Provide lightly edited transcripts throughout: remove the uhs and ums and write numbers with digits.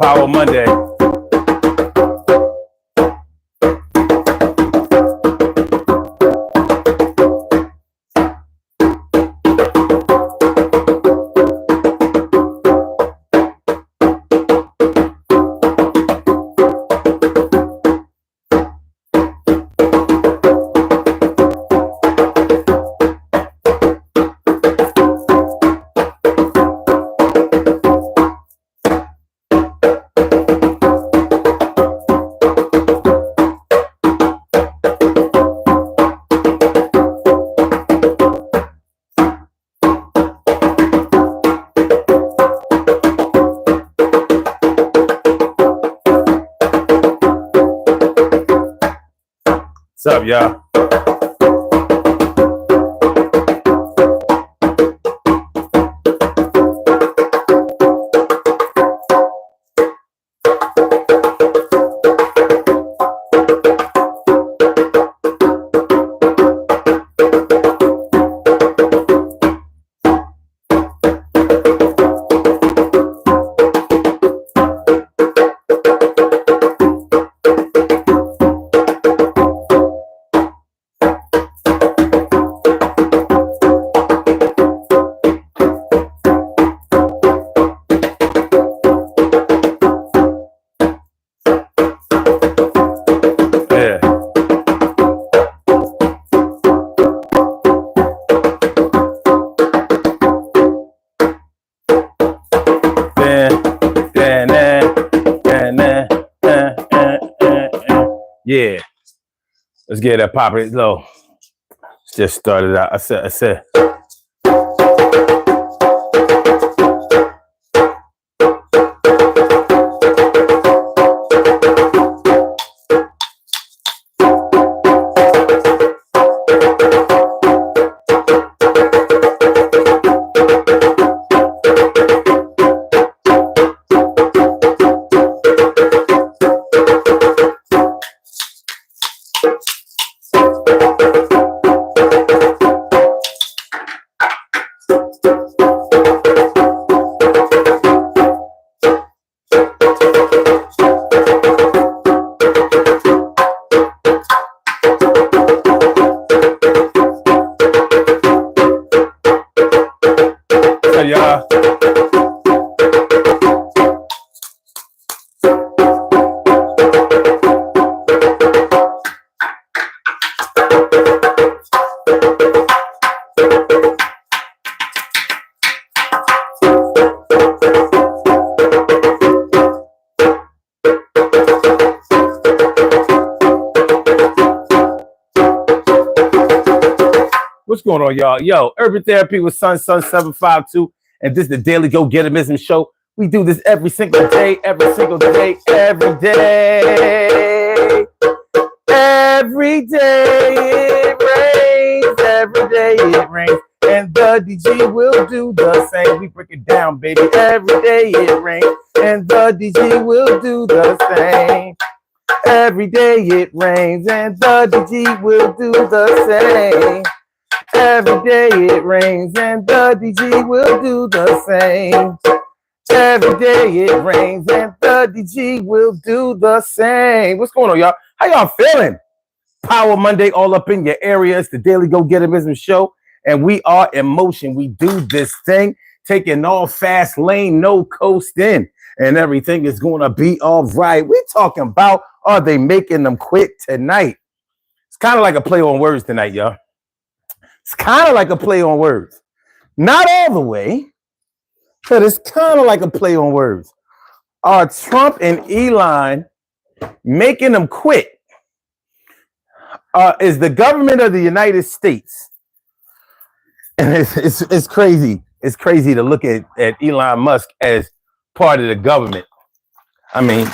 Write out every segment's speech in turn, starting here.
Power Monday. What's up, y'all? Yeah, let's get that popping low. Just started out. I said. Y'all. What's going on, y'all? Yo, Urban Therapy with Sun 752. And this is the Daily Go Getimism Show. We do this every single day, every day. Every day it rains, every day it rains. And the DG will do the same. We break it down, baby. Every day it rains. And the DG will do the same. Every day it rains. And the DG will do the same. Every day it rains and the DG will do the same. Every day it rains and the DG will do the same. What's going on, y'all? How y'all feeling? Power Monday all up in your area. It's the Daily Go Getimism Show, and we are in motion. We do this thing, taking all fast lane, no coasting, and everything is going to be all right. We're talking about, are they making them quit tonight? It's kind of like a play on words tonight, y'all. It's kind of like a play on words. Not all the way, but it's kind of like a play on words. Are Trump and Elon making them quit? Is the government of the United States, and it's crazy. It's crazy to look at Elon Musk as part of the government. I mean,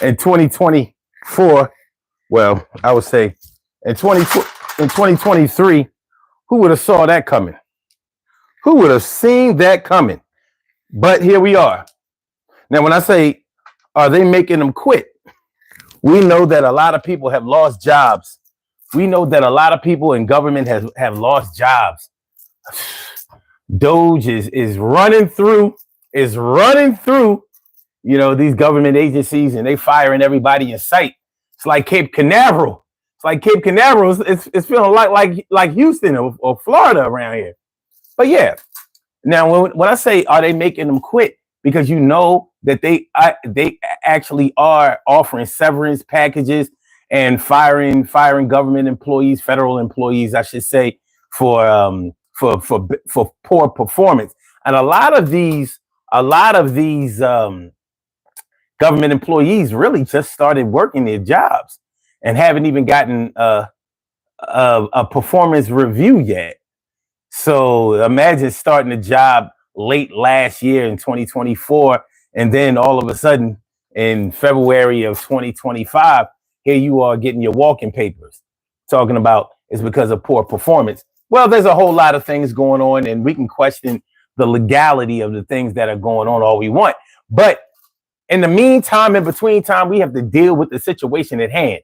in 2024, well, I would say in 2023, who would have saw that coming? Who would have seen that coming? But here we are. Now, when I say, are they making them quit? We know that a lot of people have lost jobs. We know that a lot of people in government have lost jobs. DOGE is running through these government agencies, and they firing everybody in sight. It's like Cape Canaveral. It's feeling like Houston or Florida around here. But yeah, now when I say are they making them quit, because that they actually are offering severance packages and firing government employees, federal employees, I should say, for poor performance. And a lot of these government employees really just started working their jobs and haven't even gotten a performance review yet. So imagine starting a job late last year in 2024, and then all of a sudden in February of 2025, here you are getting your walking papers, talking about it's because of poor performance. Well, there's a whole lot of things going on, and we can question the legality of the things that are going on all we want. But in the meantime, in between time, we have to deal with the situation at hand.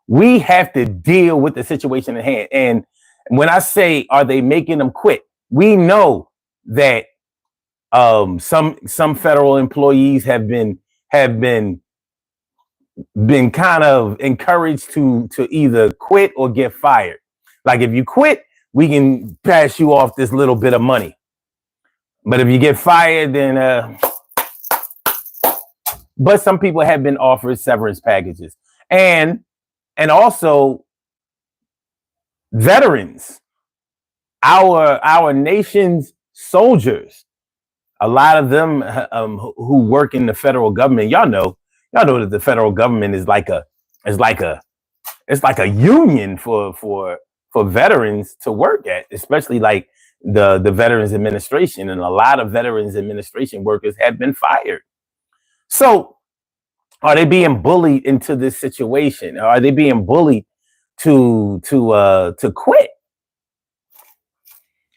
We have to deal with the situation at hand. And when I say, are they making them quit? We know that some federal employees have been kind of encouraged to either quit or get fired. Like if you quit, we can pass you off this little bit of money. But if you get fired, then but some people have been offered severance packages. And also veterans, our nation's soldiers, a lot of them who work in the federal government. Y'all know that the federal government is like a union for veterans to work at, especially like the Veterans Administration, and a lot of Veterans Administration workers have been fired. So are they being bullied into this situation? Are they being bullied to quit?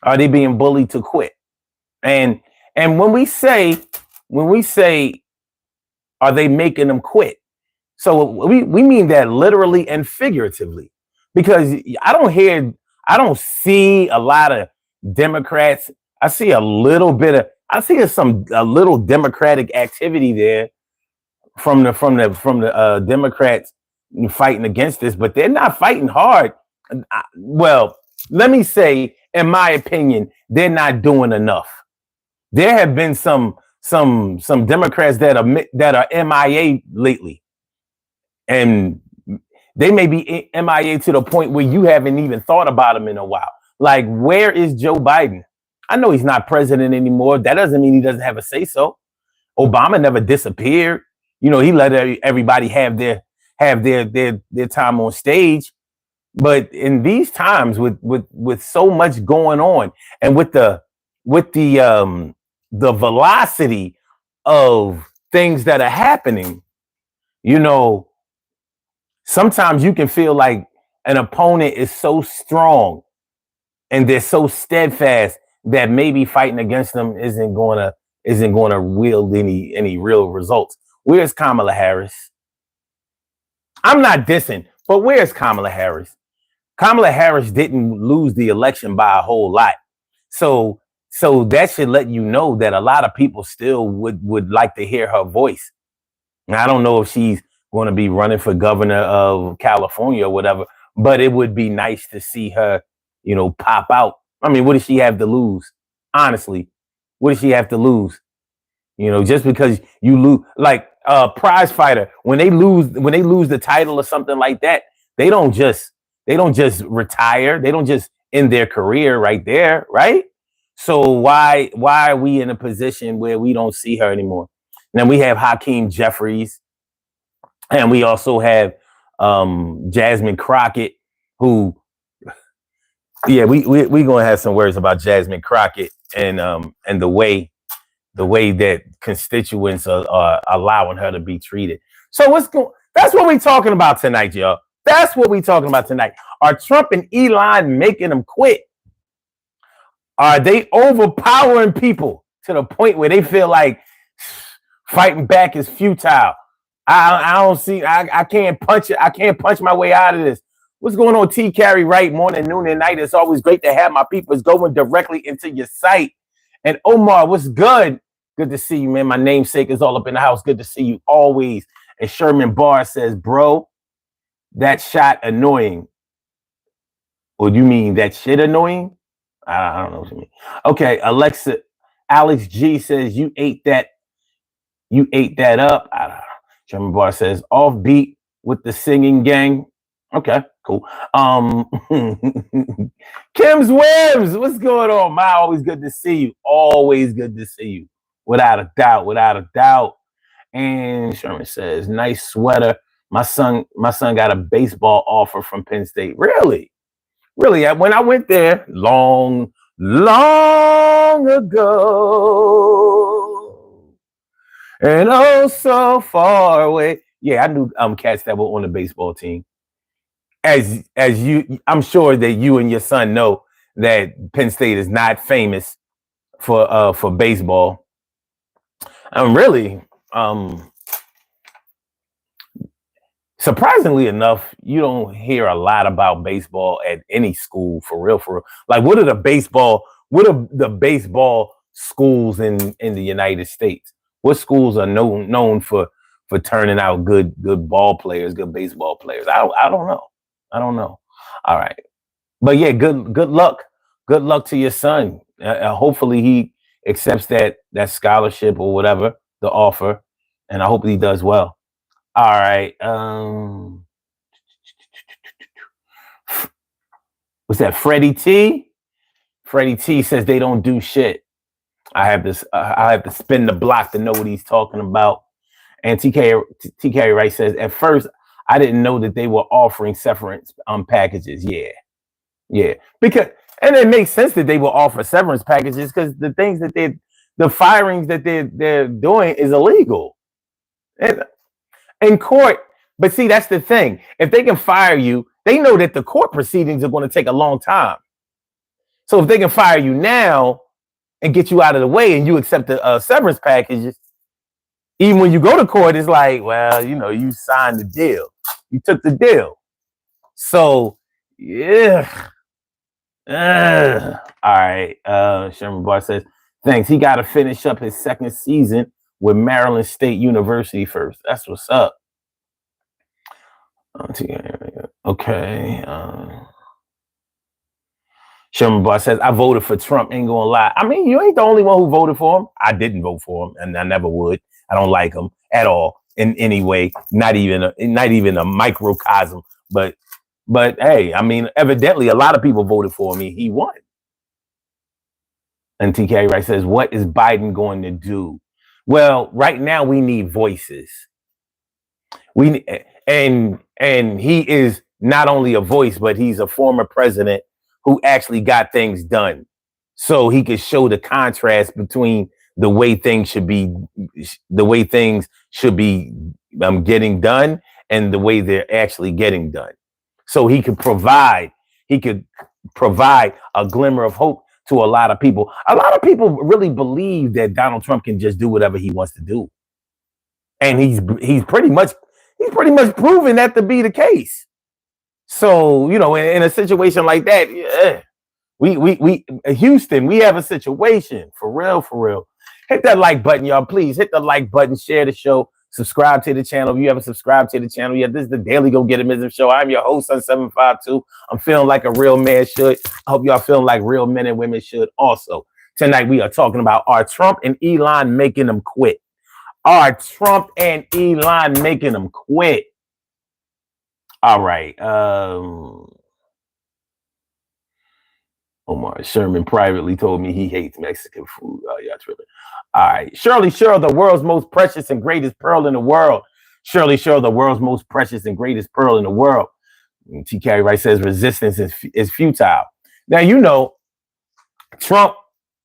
Are they being bullied to quit? And when we say are they making them quit? So we mean that literally and figuratively, because I don't see a lot of Democrats. I see a little Democratic activity there from the Democrats fighting against this, but they're not fighting hard. Well, let me say, in my opinion, they're not doing enough. There have been some Democrats that are MIA lately, and they may be MIA to the point where you haven't even thought about them in a while. Like, where is Joe Biden? I know he's not president anymore. That doesn't mean he doesn't have a say so. Obama never disappeared. He let everybody have their time on stage. But in these times, with so much going on, and with the velocity of things that are happening, sometimes you can feel like an opponent is so strong and they're so steadfast that maybe fighting against them isn't going to wield any real results. Where's Kamala Harris? I'm not dissing, but where's Kamala Harris? Kamala Harris didn't lose the election by a whole lot. So that should let you know that a lot of people still would like to hear her voice. Now, I don't know if she's going to be running for governor of California or whatever, but it would be nice to see her, pop out. I mean, what does she have to lose? Honestly, what does she have to lose? Just because you lose, like a prize fighter, when they lose the title or something like that, they don't just retire. They don't just end their career right there, right? So why are we in a position where we don't see her anymore? And then we have Hakeem Jeffries, and we also have Jasmine Crockett, who, yeah, we gonna have some words about Jasmine Crockett and the way that constituents are allowing her to be treated. So that's what we're talking about tonight, y'all. That's what we're talking about tonight. Are Trump and Elon making them quit? Are they overpowering people to the point where they feel like fighting back is futile? I don't see. I can't punch it. I can't punch my way out of this. What's going on, T. Carey? Right, morning, noon, and night. It's always great to have my people going directly into your site. And Omar, what's good? Good to see you, man. My namesake is all up in the house. Good to see you always. And Sherman Barr says, bro, that shot annoying. Or you mean that shit annoying? I don't know what you mean. Okay, Alex G says, you ate that up. I don't know. Sherman Barr says, offbeat with the singing gang. Okay, cool. Kim's Webs, what's going on? Ma, always good to see you. Always good to see you. Without a doubt. And Sherman says, nice sweater. My son got a baseball offer from Penn State. Really? When I went there long ago, and oh so far away. Yeah, I knew cats that were on the baseball team. As you, I'm sure that you and your son know that Penn State is not famous for baseball. Really, surprisingly enough, you don't hear a lot about baseball at any school for real. Like, what are the baseball schools in the United States? What schools are known for turning out good ball players, good baseball players? I don't know. All right, but yeah, good luck to your son. Hopefully he accepts that scholarship or whatever, the offer, and I hope he does well. All right. What's that? Freddie T? Freddie T says they don't do shit. I have to spin the block to know what he's talking about. And TK Wright says, at first, I didn't know that they were offering severance packages. Yeah. And it makes sense that they will offer severance packages because the things that the firings that they're doing is illegal. And in court, but see, that's the thing. If they can fire you, they know that the court proceedings are going to take a long time. So if they can fire you now and get you out of the way and you accept the severance packages, even when you go to court, it's like, well, you signed the deal. You took the deal. So, yeah. All right. Sherman Barr says, thanks. He got to finish up his second season with Maryland State University first. That's what's up. Okay. Sherman Barr says, I voted for Trump. Ain't gonna lie. I mean, you ain't the only one who voted for him. I didn't vote for him, and I never would. I don't like him at all in any way. Not even a microcosm. But hey, I mean, evidently a lot of people voted for me. He won. And TK Wright says, what is Biden going to do? Well, right now we need voices. And he is not only a voice, but he's a former president who actually got things done. So he could show the contrast between the way things should be getting done and the way they're actually getting done. So he could provide a glimmer of hope to a lot of people. A lot of people really believe that Donald Trump can just do whatever he wants to do. And he's pretty much proven that to be the case. So, in a situation like that, yeah, we Houston, we have a situation for real. Hit that like button, y'all. Please hit the like button, share the show, subscribe to the channel. If you haven't subscribed to the channel yet, this is the Daily Go Get It Show. I'm your host on 752. I'm feeling like a real man should. I hope y'all feeling like real men and women should also. Tonight we are talking about, are Trump and Elon making them quit? Are Trump and Elon making them quit? All right. Omar Sherman privately told me he hates Mexican food. Oh, y'all tripping. All right. Shirley Sherrill, the world's most precious and greatest pearl in the world. Shirley Sherrill, the world's most precious and greatest pearl in the world. TK Wright says resistance is futile. Now, Trump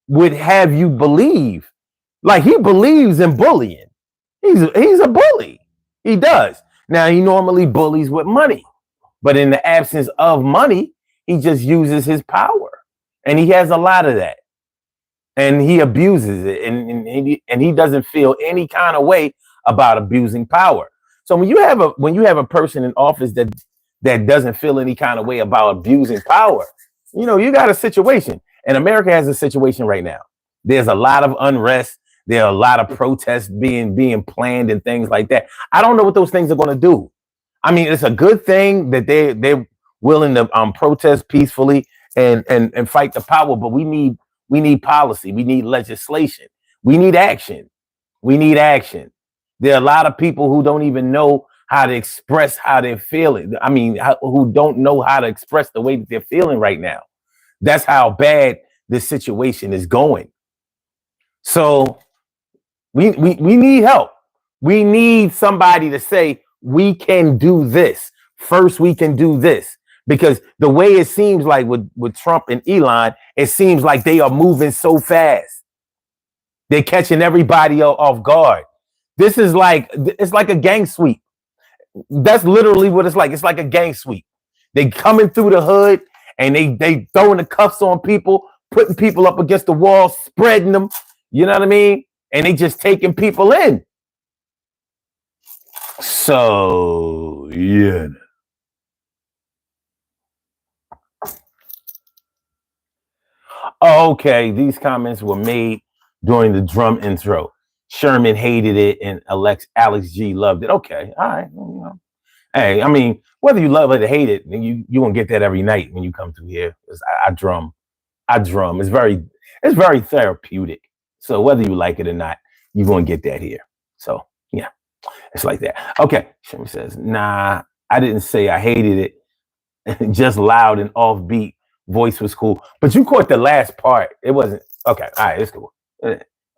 would have you believe, like, he believes in bullying. He's a bully. He does. Now, he normally bullies with money, but in the absence of money, he just uses his power, and he has a lot of that, and he abuses it, and he doesn't feel any kind of way about abusing power. So when you have a person in office that doesn't feel any kind of way about abusing power, you got a situation, and America has a situation right now. There's a lot of unrest. There are a lot of protests being planned and things like that. I don't know what those things are going to do. I mean, it's a good thing that they're willing to protest peacefully and fight the power, but we need policy, we need legislation, we need action. We need action. There are a lot of people who don't even know how to express how they're feeling. I mean, who don't know how to express the way that they're feeling right now. That's how bad this situation is going. So we need help. We need somebody to say, we can do this. First, we can do this. Because the way it seems like with Trump and Elon, it seems like they are moving so fast. They're catching everybody off guard. It's like a gang sweep. That's literally what it's like. It's like a gang sweep. They coming through the hood and they throwing the cuffs on people, putting people up against the wall, spreading them. You know what I mean? And they just taking people in. So, yeah. Okay, these comments were made during the drum intro. Sherman hated it and Alex G loved it. Okay, all right. Hey, I mean, whether you love it or hate it, you won't get that every night when you come through here. I drum. It's very therapeutic. So whether you like it or not, you're going to get that here. So yeah, it's like that. Okay, Sherman says, nah, I didn't say I hated it. Just loud and offbeat. Voice was cool, but you caught the last part. It wasn't okay. All right, it's cool.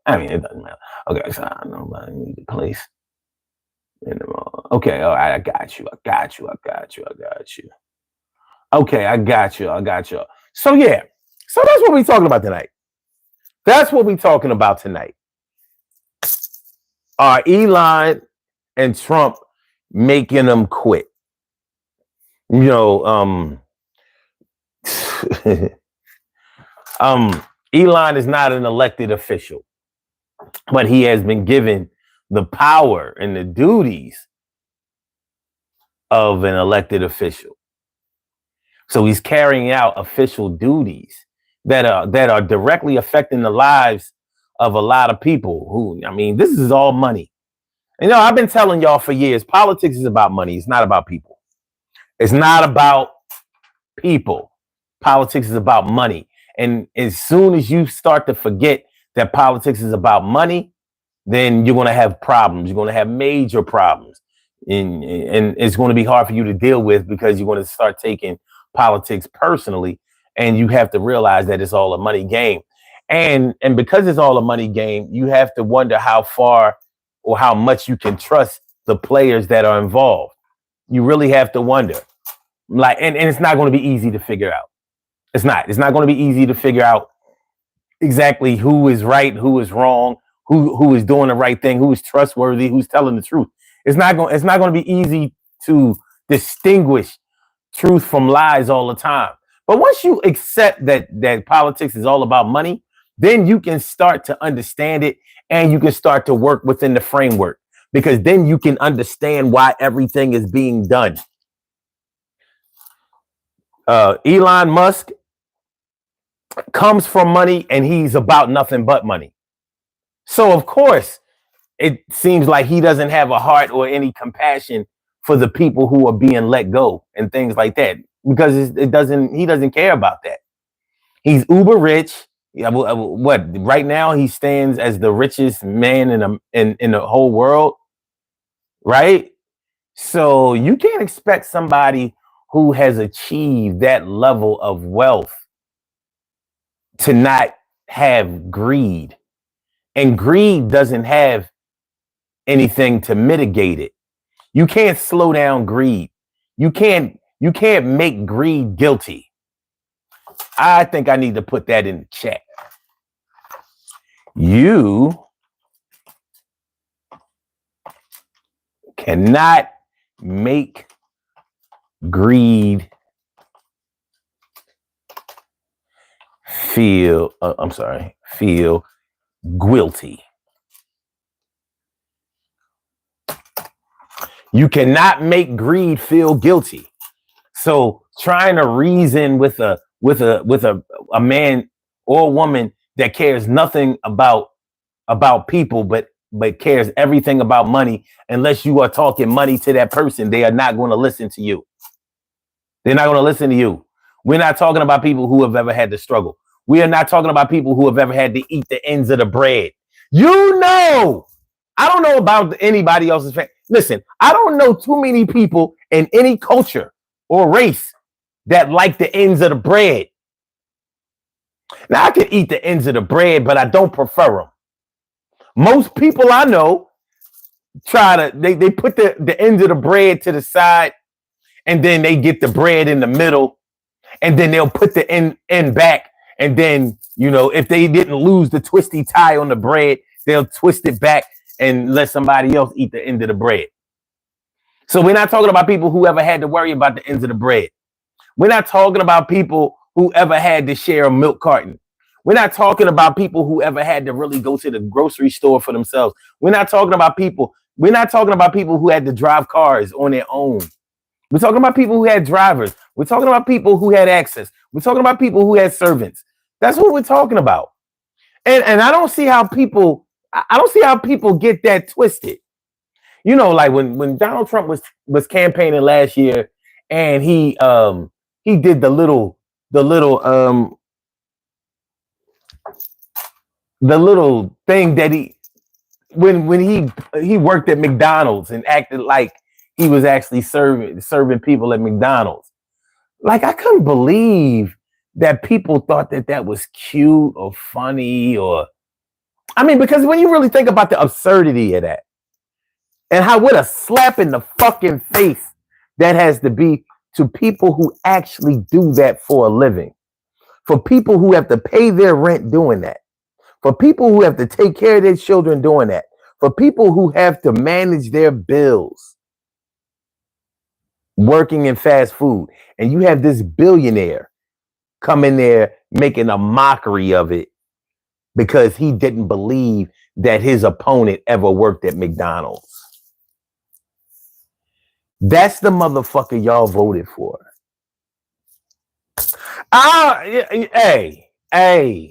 I mean, it doesn't matter. Okay, so I don't know about the place. Okay, all right, I got you. Okay, I got you. So yeah, so that's what we're talking about tonight. Are Elon and Trump making them quit? You know, Elon is not an elected official, but he has been given the power and the duties of an elected official. So he's carrying out official duties that are directly affecting the lives of a lot of people who, I mean, this is all money. You know, I've been telling y'all for years, politics is about money. It's not about people. It's not about people. Politics is about money. And as soon as you start to forget that politics is about money, then you're going to have problems. You're going to have major problems. And it's going to be hard for you to deal with because you're going to start taking politics personally. And you have to realize that it's all a money game. And because it's all a money game, you have to wonder how far or how much you can trust the players that are involved. You really have to wonder. Like, and it's not going to be easy to figure out. It's not going to be easy to figure out exactly who is right, who is wrong, who is doing the right thing, who is trustworthy, who's telling the truth. It's not going to be easy to distinguish truth from lies all the time. But once you accept that politics is all about money, then you can start to understand it and you can start to work within the framework, because then you can understand why everything is being done. Elon Musk comes from money and he's about nothing but money. So of course, it seems like he doesn't have a heart or any compassion for the people who are being let go and things like that, because he doesn't care about that. He's uber rich. What right now he stands as the richest man in the whole world, right? So you can't expect somebody who has achieved that level of wealth to not have greed. And greed doesn't have anything to mitigate it. You can't slow down greed. You can't make greed guilty. I think I need to put that in the chat. You cannot make greed feel guilty. You cannot make greed feel guilty. So trying to reason with a man or a woman that cares nothing about about people, but cares everything about money. Unless you are talking money to that person, they are not going to listen to you. They're not going to listen to you. We're not talking about people who have ever had to struggle. We are not talking about people who have ever had to eat the ends of the bread. You know, I don't know about anybody else's family. Listen, I don't know too many people in any culture or race that like the ends of the bread. Now, I can eat the ends of the bread, but I don't prefer them. Most people I know they put the ends of the bread to the side, and then they get the bread in the middle, and then they'll put the end back. And then, if they didn't lose the twisty tie on the bread, they'll twist it back and let somebody else eat the end of the bread. So we're not talking about people who ever had to worry about the ends of the bread. We're not talking about people who ever had to share a milk carton. We're not talking about people who ever had to really go to the grocery store for themselves. We're not talking about people who had to drive cars on their own. We're talking about people who had drivers. We're talking about people who had access. We're talking about people who had servants. That's what we're talking about. And I don't see how people get that twisted. Like when Donald Trump was campaigning last year, and he did the little thing that when he worked at McDonald's and acted like he was actually serving people at McDonald's. Like, I couldn't believe that people thought that was cute or funny, because when you really think about the absurdity of that, and what a slap in the fucking face that has to be to people who actually do that for a living, for people who have to pay their rent doing that, for people who have to take care of their children doing that, for people who have to manage their bills working in fast food. And you have this billionaire come in there making a mockery of it because he didn't believe that his opponent ever worked at McDonald's. That's the motherfucker y'all voted for. Hey.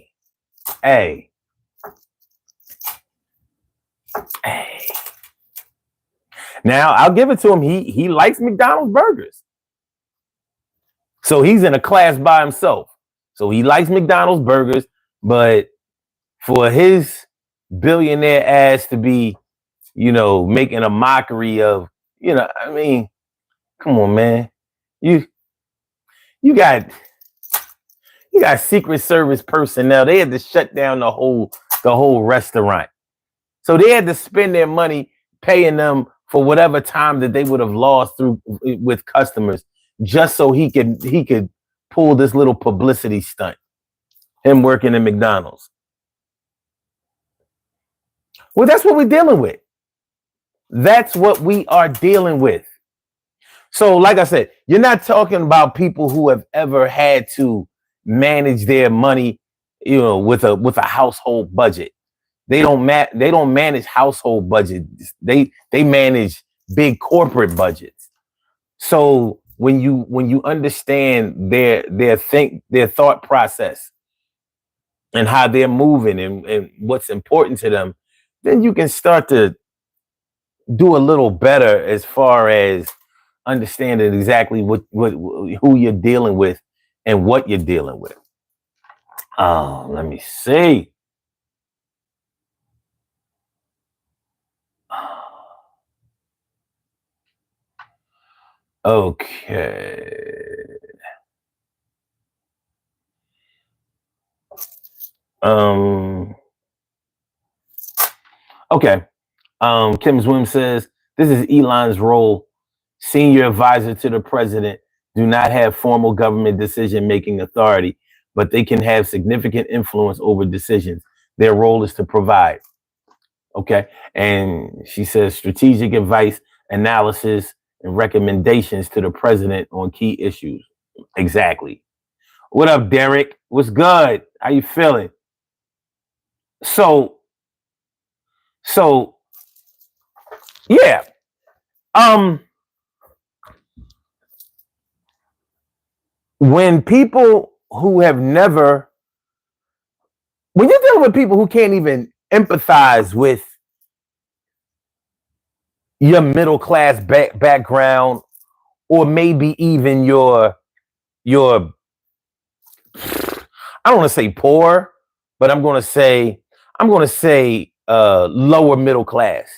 Now, I'll give it to him. He likes McDonald's burgers. So he's in a class by himself. So he likes McDonald's burgers, but for his billionaire ass to be, making a mockery of, come on, man. You got Secret Service personnel. They had to shut down the whole restaurant. So they had to spend their money paying them for whatever time that they would have lost with customers, just so he could pull this little publicity stunt. Him working at McDonald's. Well, that's what we're dealing with. That's what we are dealing with. So, like I said, you're not talking about people who have ever had to manage their money, with a household budget. They don't manage household budgets. They manage big corporate budgets. So when you understand their thought process and how they're moving and what's important to them, then you can start to do a little better as far as understanding exactly who you're dealing with and what you're dealing with. Let me see. Okay. Okay. Kim's Williams says, this is Elon's role. Senior advisor to the president, do not have formal government decision-making authority, but they can have significant influence over decisions. Their role is to provide. Okay. And she says strategic advice, analysis, and recommendations to the president on key issues. Exactly. What up, Derek? What's good? How you feeling? So yeah. When people who have never, when you're dealing with people who can't even empathize with your middle class background, or maybe even your I don't want to say poor, but I'm going to say lower middle class.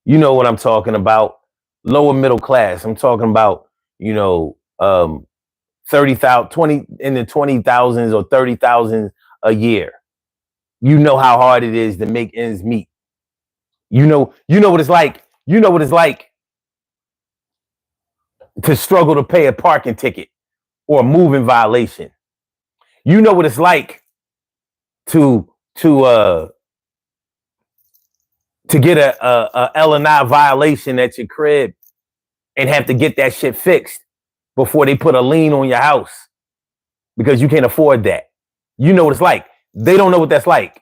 You know what I'm talking about? Lower middle class. I'm talking about, 30,000, 20 in the 20,000s or 30,000 a year. You know how hard it is to make ends meet. You know what it's like. You know what it's like to struggle to pay a parking ticket or a moving violation. You know what it's like to to uh to get a L&I violation at your crib and have to get that shit fixed before they put a lien on your house because you can't afford that. You know what it's like. They don't know what that's like.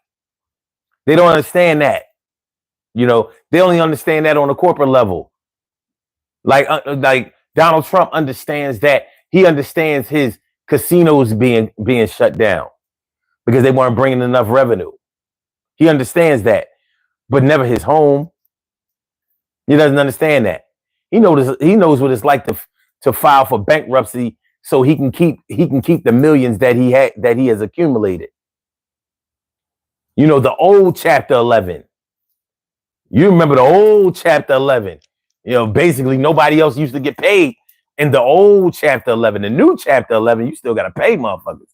They don't understand that. They only understand that on a corporate level. Like Donald Trump understands that. He understands his casinos being shut down because they weren't bringing enough revenue. He understands that, but never his home. He doesn't understand that. He knows what it's like to file for bankruptcy so he can keep the millions that he has accumulated. The old Chapter 11. You remember the old Chapter 11. Basically nobody else used to get paid in the old Chapter 11. The new Chapter 11, you still got to pay motherfuckers.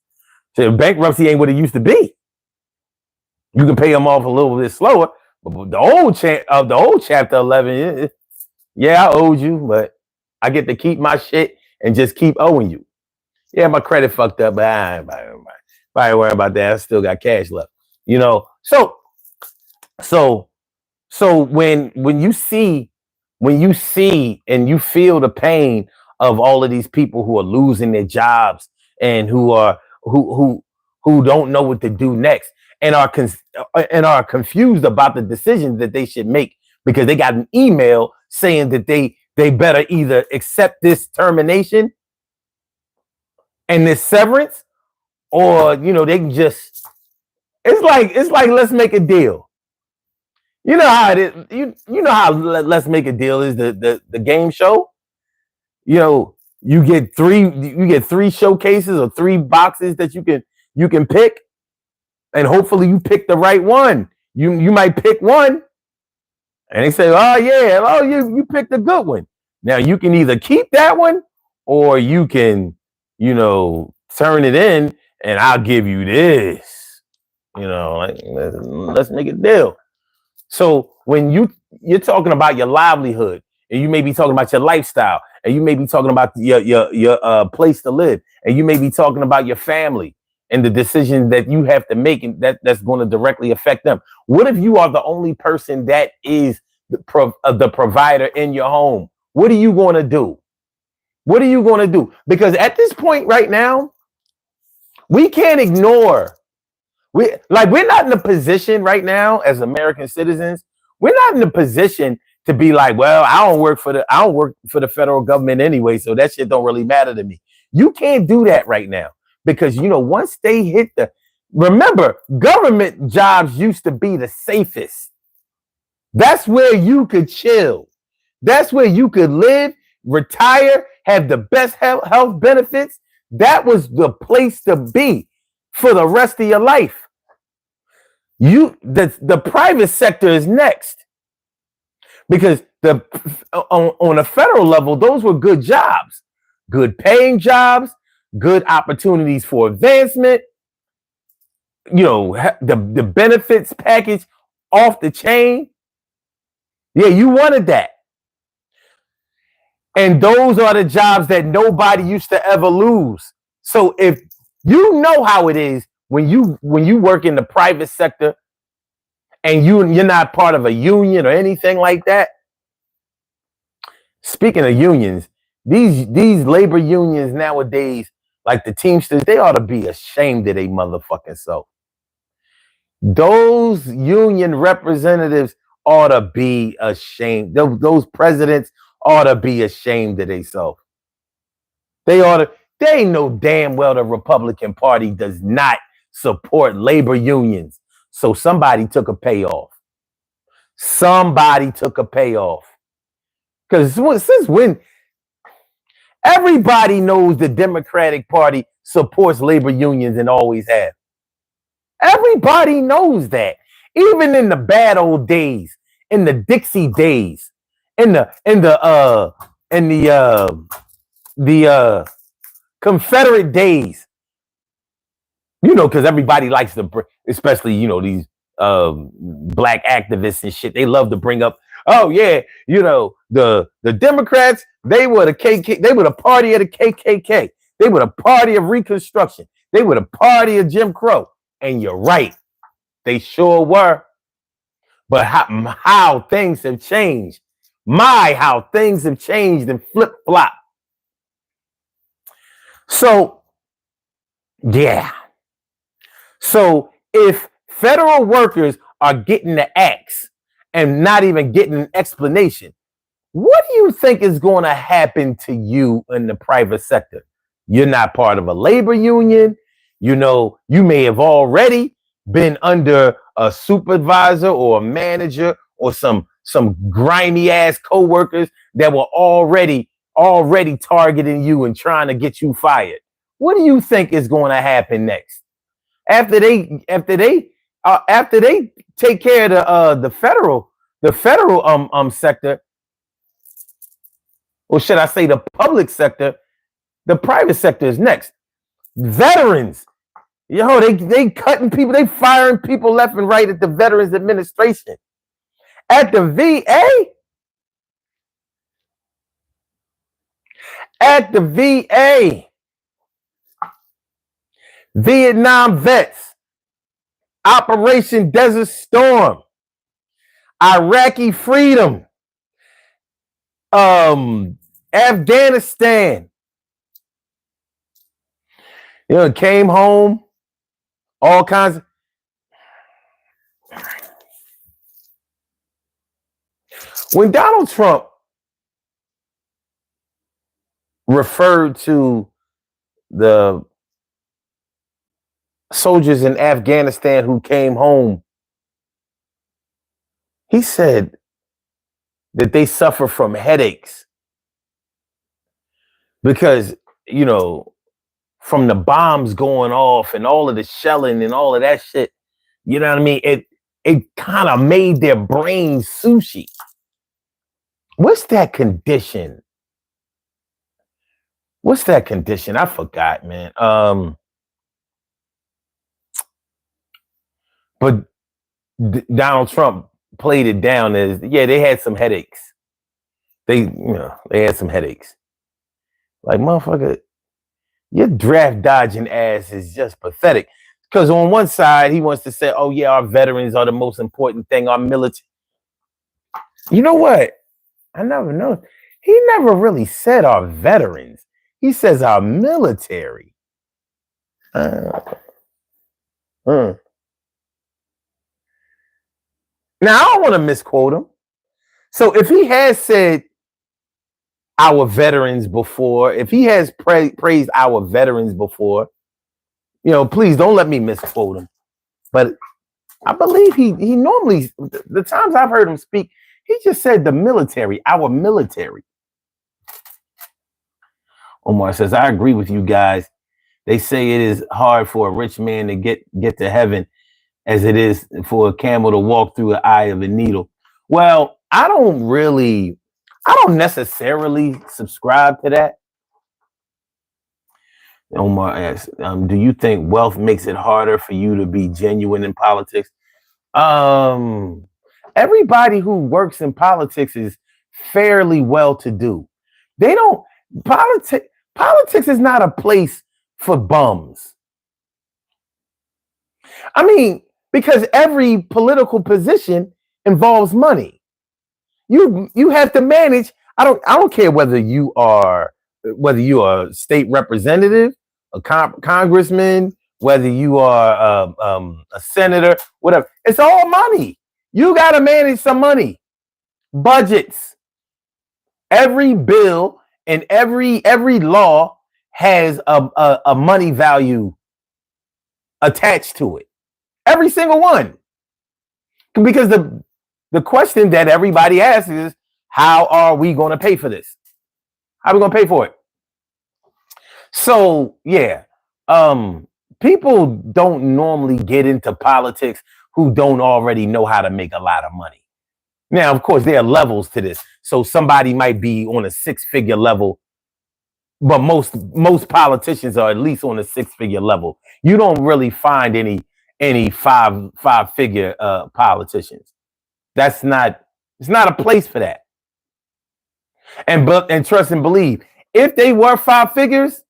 So bankruptcy ain't what it used to be. You can pay them off a little bit slower, but the old Chapter 11, yeah, I owed you, but I get to keep my shit and just keep owing you. Yeah, my credit fucked up, but I ain't worry about that. I still got cash left. So when you see and you feel the pain of all of these people who are losing their jobs and who don't know what to do next and are confused about the decisions that they should make because they got an email saying that they better either accept this termination and this severance, or they can just it's like let's make a deal. You know how it is. You know how Let's Make a Deal is the game show. You get three showcases or three boxes that you can pick, and hopefully you pick the right one. You might pick one, and they say, "Oh yeah, you picked a good one." Now you can either keep that one, or you can turn it in, and I'll give you this. Let's make a deal. So when you're talking about your livelihood, and you may be talking about your lifestyle, and you may be talking about your place to live, and you may be talking about your family and the decisions that you have to make, and that's going to directly affect them. What if you are the only person that is the provider in your home? What are you going to do? What are you going to do? Because at this point right now, we can't ignore. We're not in a position right now as American citizens. We're not in a position to be like, well, I don't work for the federal government anyway, so that shit don't really matter to me. You can't do that right now because once they hit remember, government jobs used to be the safest. That's where you could chill. That's where you could live, retire, have the best health benefits. That was the place to be for the rest of your life. The private sector is next, because on a federal level, those were good jobs, good paying jobs, good opportunities for advancement. The benefits package off the chain. Yeah, you wanted that. And those are the jobs that nobody used to ever lose. So if you know how it is when you work in the private sector and you're not part of a union or anything like that. Speaking of unions, these labor unions nowadays, like the Teamsters, they ought to be ashamed of their motherfucking self. Those union representatives ought to be ashamed. Those presidents ought to be ashamed of themselves. They know damn well the Republican Party does not support labor unions. So somebody took a payoff. Somebody took a payoff. Because since when everybody knows the Democratic Party supports labor unions and always have. Everybody knows that. Even in the bad old days, in the Dixie days, in the Confederate days, because everybody likes to, especially these black activists and shit. They love to bring up, oh yeah, the Democrats, they were the KK, they were the party of the KKK, they were the party of Reconstruction, they were the party of Jim Crow, and you're right, they sure were. But how things have changed, how things have changed and flip flop. So yeah. So if federal workers are getting the axe and not even getting an explanation, what do you think is going to happen to you in the private sector? You're not part of a labor union. You may have already been under a supervisor or a manager or some grimy ass coworkers that were already targeting you and trying to get you fired. What do you think is going to happen next? After they take care of the federal sector, or should I say the public sector, the private sector is next. Veterans, they cutting people, they firing people left and right at the Veterans Administration. At the VA, Vietnam vets, Operation Desert Storm, Iraqi freedom, Afghanistan. Came home, all kinds of. When Donald Trump referred to the soldiers in Afghanistan who came home, he said that they suffer from headaches because, from the bombs going off and all of the shelling and all of that shit, you know what I mean? It kind of made their brains sushi. What's that condition? I forgot, man. But Donald Trump played it down as, they had some headaches. They had some headaches. Like, motherfucker, your draft dodging ass is just pathetic. Because on one side, he wants to say, oh yeah, our veterans are the most important thing, our military. You know what? I never know. He never really said our veterans. He says our military. Now, I don't want to misquote him. So if he has said our veterans before, if he has praised our veterans before, please don't let me misquote him. But I believe he normally, the times I've heard him speak, he just said the military, our military. Omar says, I agree with you guys. They say it is hard for a rich man to get to heaven as it is for a camel to walk through the eye of a needle. Well, I don't necessarily subscribe to that. Omar asks, do you think wealth makes it harder for you to be genuine in politics? Everybody who works in politics is fairly well-to-do. Politics is not a place for bums. I mean, because every political position involves money. You have to manage. I don't care whether you are a state representative, a congressman, whether you are a senator, whatever. It's all money. You got to manage some money. Budgets. Every bill and every law has a money value attached to it. Every single one. Because the question that everybody asks is, how are we going to pay for this? How are we going to pay for it? So, yeah, people don't normally get into politics who don't already know how to make a lot of money. Now, of course, there are levels to this. So somebody might be on a six-figure level, but most politicians are at least on a six-figure level. You don't really find any five-figure politicians. It's not a place for that. And trust and believe, if they were five figures,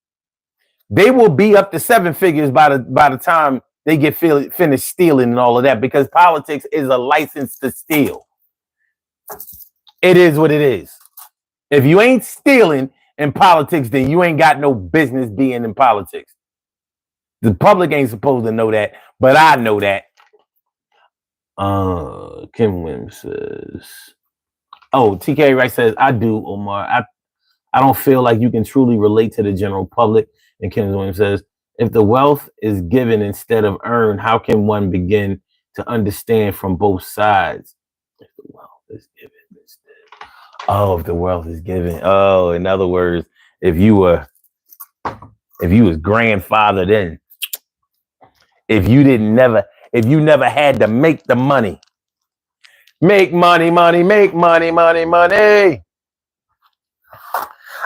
they will be up to seven figures by the time they get finished stealing and all of that, because politics is a license to steal. It is what it is. If you ain't stealing in politics, then you ain't got no business being in politics. The public ain't supposed to know that, but I know that. Kim Wim says, oh, TK Rice says, I do, Omar. I don't feel like you can truly relate to the general public. And Kim Williams says, if the wealth is given instead of earned, how can one begin to understand from both sides? If the wealth is given instead. Oh, if the wealth is given. Oh, in other words, if you was grandfather then, if you never had to make the money. Make money, money, make money, money, money.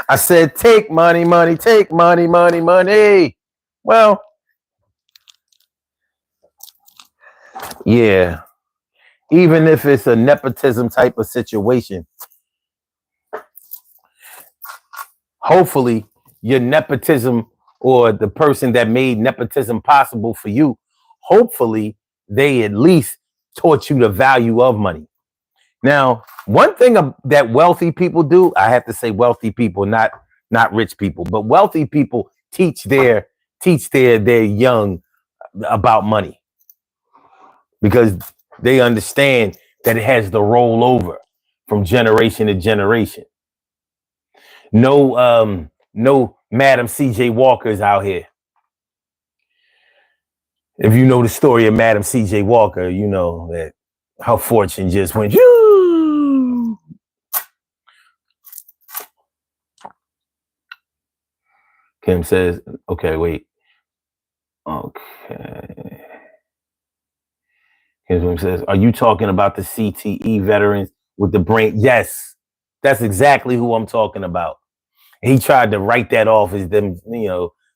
I said, take money, money, take money, money, money. Well, yeah. Even if it's a nepotism type of situation, hopefully your nepotism or the person that made nepotism possible for you, hopefully they at least taught you the value of money. Now, one thing that wealthy people do, I have to say wealthy people, not rich people, but wealthy people teach their young about money, because they understand that it has to roll over from generation to generation. No Madam C.J. Walkers out here. If you know the story of Madam C.J. Walker, you know that her fortune just went. Kim says, okay, wait. Okay. Kim says, are you talking about the CTE veterans with the brain? Yes, that's exactly who I'm talking about. He tried to write that off as them,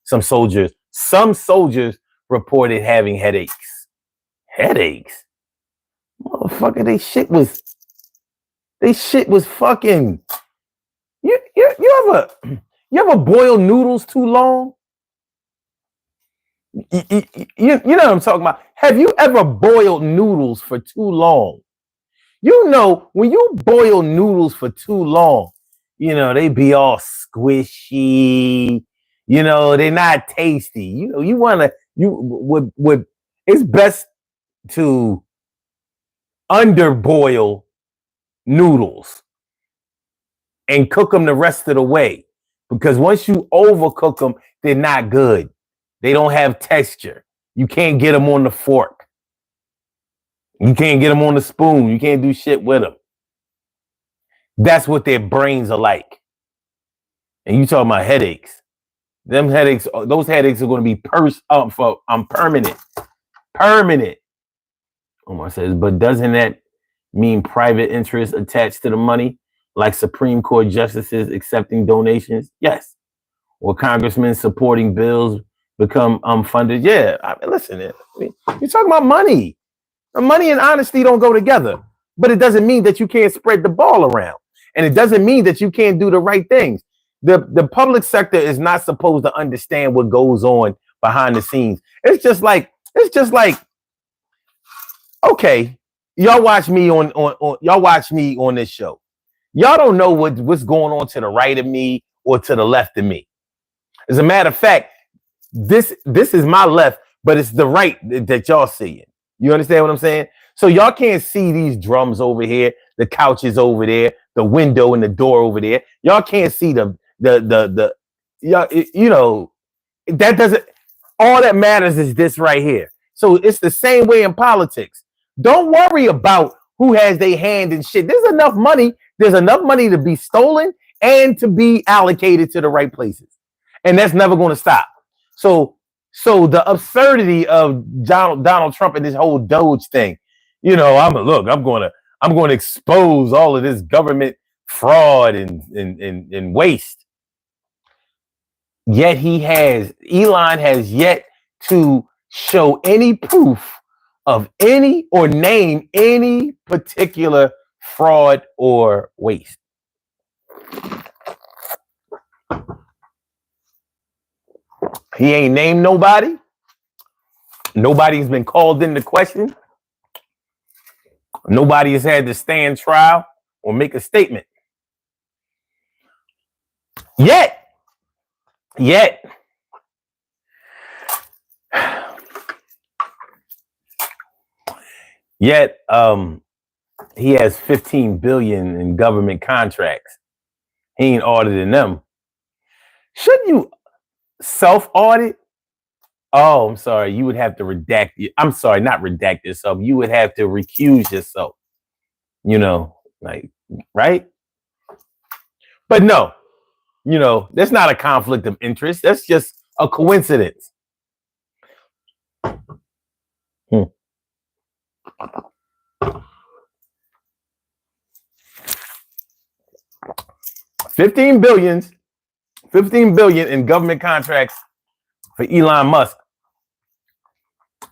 some soldiers. Some soldiers reported having headaches. Headaches? Motherfucker, they shit was fucking. You ever boil noodles too long? You know what I'm talking about? Have you ever boiled noodles for too long? You know, when you boil noodles for too long, they be all squishy. They're not tasty. It's best to underboil noodles and cook them the rest of the way, because once you overcook them, they're not good. They don't have texture. You can't get them on the fork. You can't get them on the spoon. You can't do shit with them. That's what their brains are like. And you talking about headaches. Those headaches are going to be permanent. Permanent. Omar says, but doesn't that mean private interests attached to the money, like Supreme Court justices accepting donations? Yes. Or congressmen supporting bills become funded? Yeah. Listen, you're talking about money. Money and honesty don't go together. But it doesn't mean that you can't spread the ball around. And it doesn't mean that you can't do the right things. The public sector is not supposed to understand what goes on behind the scenes. It's just like, okay, y'all watch me on this show. Y'all don't know what's going on to the right of me or to the left of me. As a matter of fact, this is my left, but it's the right that y'all seeing. You understand what I'm saying? So y'all can't see these drums over here, the couches over there, the window and the door over there. Y'all can't see that doesn't. All that matters is this right here. So it's the same way in politics. Don't worry about who has their hand in shit. There's enough money. There's enough money to be stolen and to be allocated to the right places. And that's never going to stop. So the absurdity of Donald Trump and this whole DOGE thing, I'm going to expose all of this government fraud and waste. Yet Elon has yet to show any proof of any or name any particular fraud or waste. He ain't named nobody. Nobody's been called into question. Nobody has had to stand trial or make a statement. Yet, he has 15 billion in government contracts. He ain't auditing them. Shouldn't you self-audit? Oh, I'm sorry. You would have to not redact yourself. You would have to recuse yourself. Right? But no, that's not a conflict of interest. That's just a coincidence. $15 billion in government contracts for Elon Musk.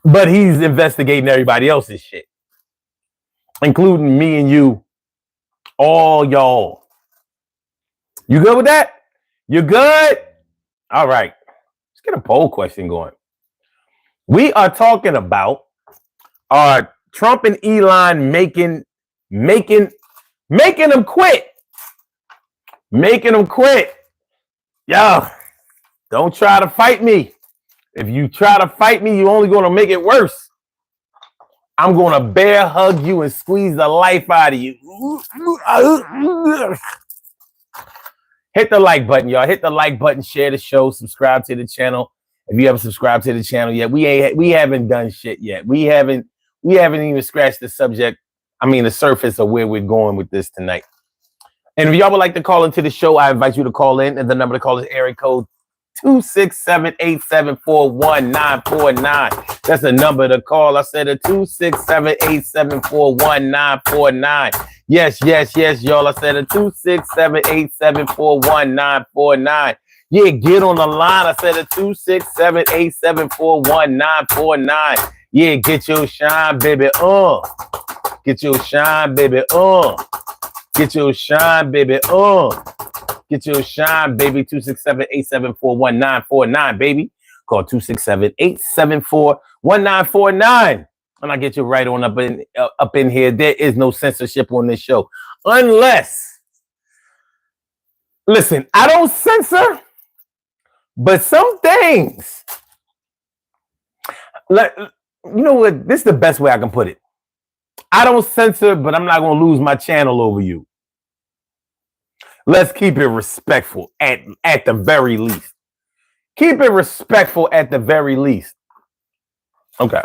But he's investigating everybody else's shit, including me and you, all y'all. You good with that? You good? All right. Let's get a poll question going. We are talking about Trump and Elon making them quit. Making them quit. Yo, don't try to fight me. If you try to fight me, you're only going to make it worse. I'm going to bear hug you and squeeze the life out of you. Hit the like button, y'all. Hit the like button, share the show, subscribe to the channel. If you haven't subscribed to the channel yet, we haven't done shit yet. We haven't even scratched the surface of where we're going with this tonight. And if y'all would like to call into the show, I invite you to call in. And the number to call is area code 267-874-1949. That's the number to call. I said a 267-874-1949. Yes, y'all. I said a 267-874-1949. Yeah, get on the line. I said a 267-874-1949. Yeah, get your shine, baby. Get your shine, baby. Get your shine, baby. Get your shine, baby. 267-874-1949, baby. Call 267-874-1949. And I get you right on up in here. There is no censorship on this show. Unless, listen, I don't censor, but some things, you know what? This is the best way I can put it. I don't censor, but I'm not going to lose my channel over you. Let's keep it respectful at the very least. Keep it respectful at the very least. Okay.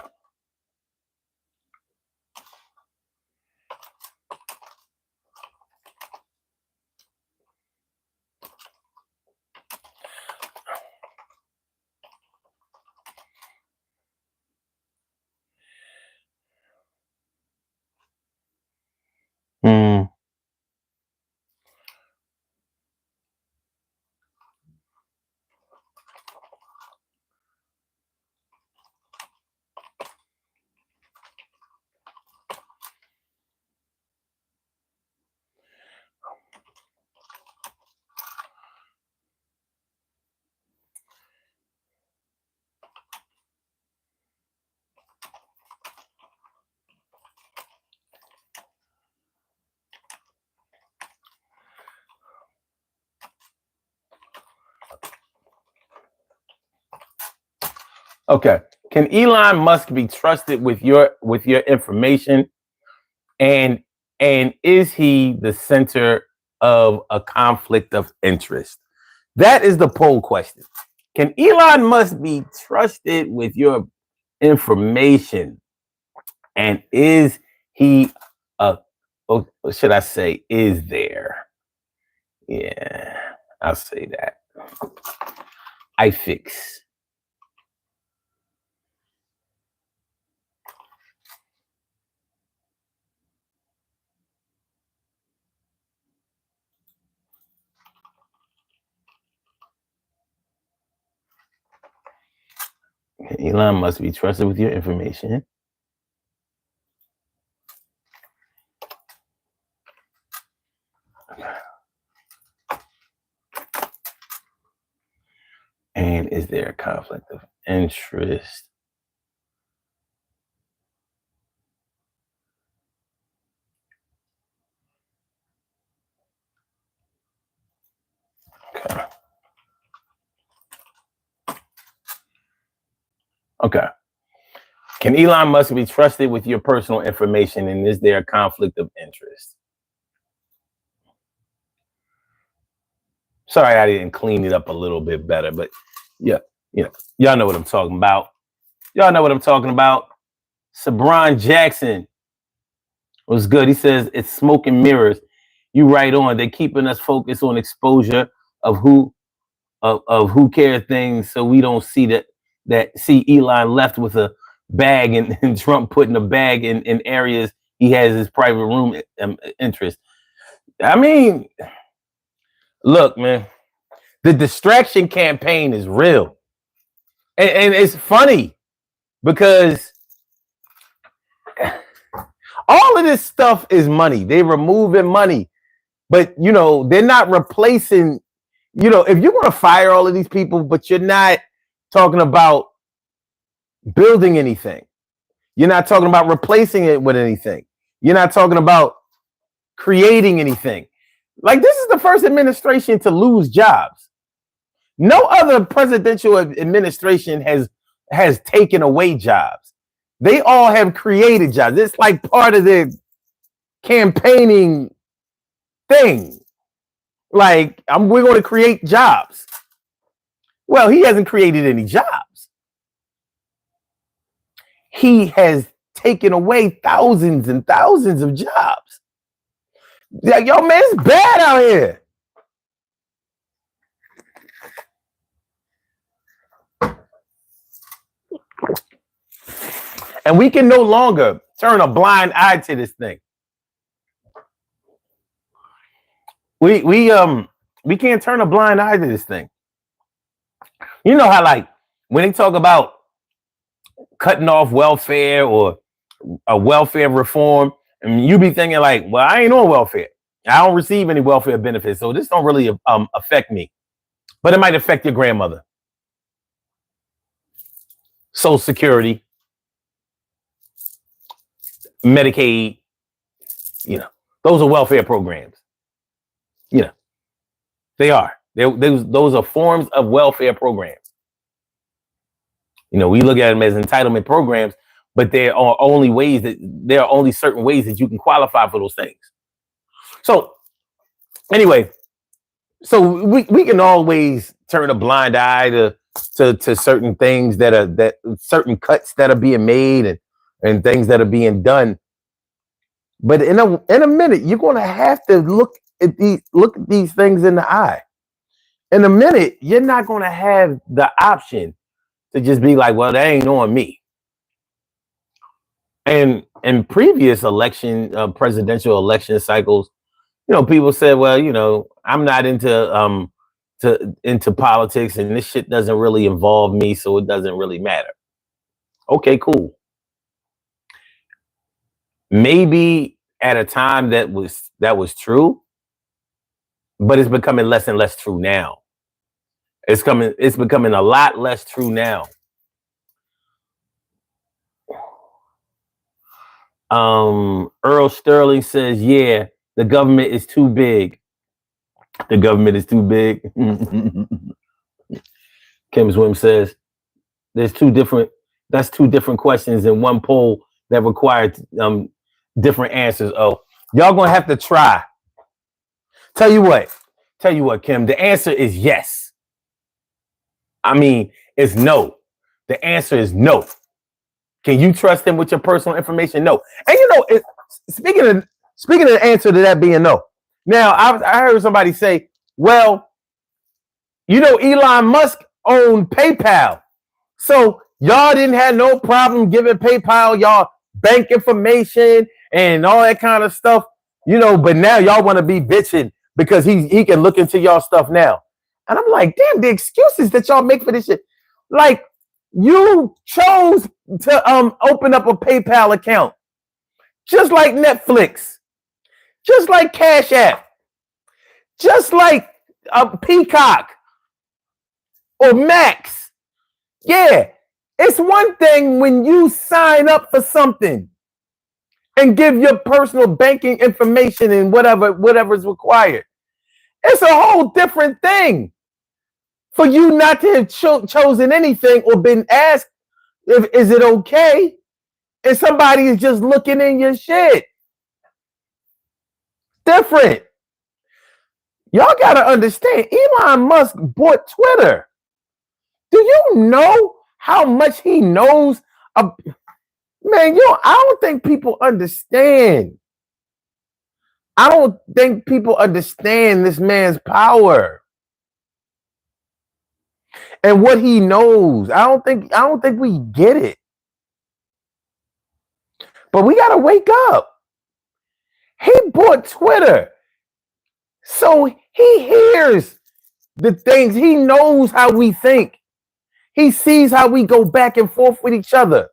Okay. Can Elon Musk be trusted with your information? And is he the center of a conflict of interest? That is the poll question. Can Elon Musk be trusted with your information? And is he or should I say, is there? Yeah, I'll say that. I fix. Elon must be trusted with your information. And is there a conflict of interest? Okay. Okay. Can Elon Musk be trusted with your personal information, and is there a conflict of interest? Sorry, I didn't clean it up a little bit better, but yeah, y'all know what I'm talking about. Y'all know what I'm talking about. Sabron Jackson was good. He says it's smoke and mirrors. You right on. They're keeping us focused on exposure of who cares things, so we don't see that see Elon left with a bag and Trump putting a bag in areas he has his private room interest. I mean, look, man, the distraction campaign is real, and it's funny because all of this stuff is money. They're removing money, but they're not replacing. If you're going to fire all of these people, but you're not talking about building anything, you're not talking about replacing it with anything, you're not talking about creating anything. Like, this is the first administration to lose jobs. No other presidential administration has taken away jobs. They all have created jobs. It's like part of their campaigning thing. Like, we're going to create jobs. Well, he hasn't created any jobs. He has taken away thousands and thousands of jobs. Like, yo, man, it's bad out here. And we can no longer turn a blind eye to this thing. We can't turn a blind eye to this thing. You know how, like, when they talk about cutting off welfare or a welfare reform, and you be thinking like, well, I ain't on welfare. I don't receive any welfare benefits, so this don't really affect me. But it might affect your grandmother. Social Security, Medicaid, those are welfare programs. They are. Those are forms of welfare programs. We look at them as entitlement programs, but there are only certain ways that you can qualify for those things. So anyway, so we can always turn a blind eye to certain things that certain cuts that are being made and things that are being done. But in a minute, you're going to have to look at these things in the eye. In a minute, you're not going to have the option to just be like, well, that ain't on me. And in previous presidential election cycles, people said, well, I'm not into politics, and this shit doesn't really involve me, so it doesn't really matter. Okay, cool. Maybe at a time that was true, but it's becoming less and less true now. It's becoming a lot less true now. Earl Sterling says, yeah, the government is too big. The government is too big. Kim Swim says, that's two different questions in one poll that required different answers. Oh, y'all gonna have to try. Tell you what, Kim, the answer is yes. I mean, it's no. The answer is no. Can you trust him with your personal information? No. And speaking of the answer to that being no. Now, I heard somebody say, well, Elon Musk owned PayPal. So y'all didn't have no problem giving PayPal y'all bank information and all that kind of stuff, but now y'all want to be bitching because he can look into y'all stuff now. And I'm like, damn, the excuses that y'all make for this shit. Like, you chose to open up a PayPal account, just like Netflix, just like Cash App, just like Peacock or Max. Yeah, it's one thing when you sign up for something and give your personal banking information and whatever is required. It's a whole different thing for you not to have chosen anything or been asked is it okay, and somebody is just looking in your shit. Different. Y'all gotta understand, Elon Musk bought Twitter. Do you know how much he knows? Man, I don't think people understand. I don't think people understand this man's power and what he knows. I don't think we get it. But we gotta wake up. He bought Twitter. So he hears the things. He knows how we think. He sees how we go back and forth with each other.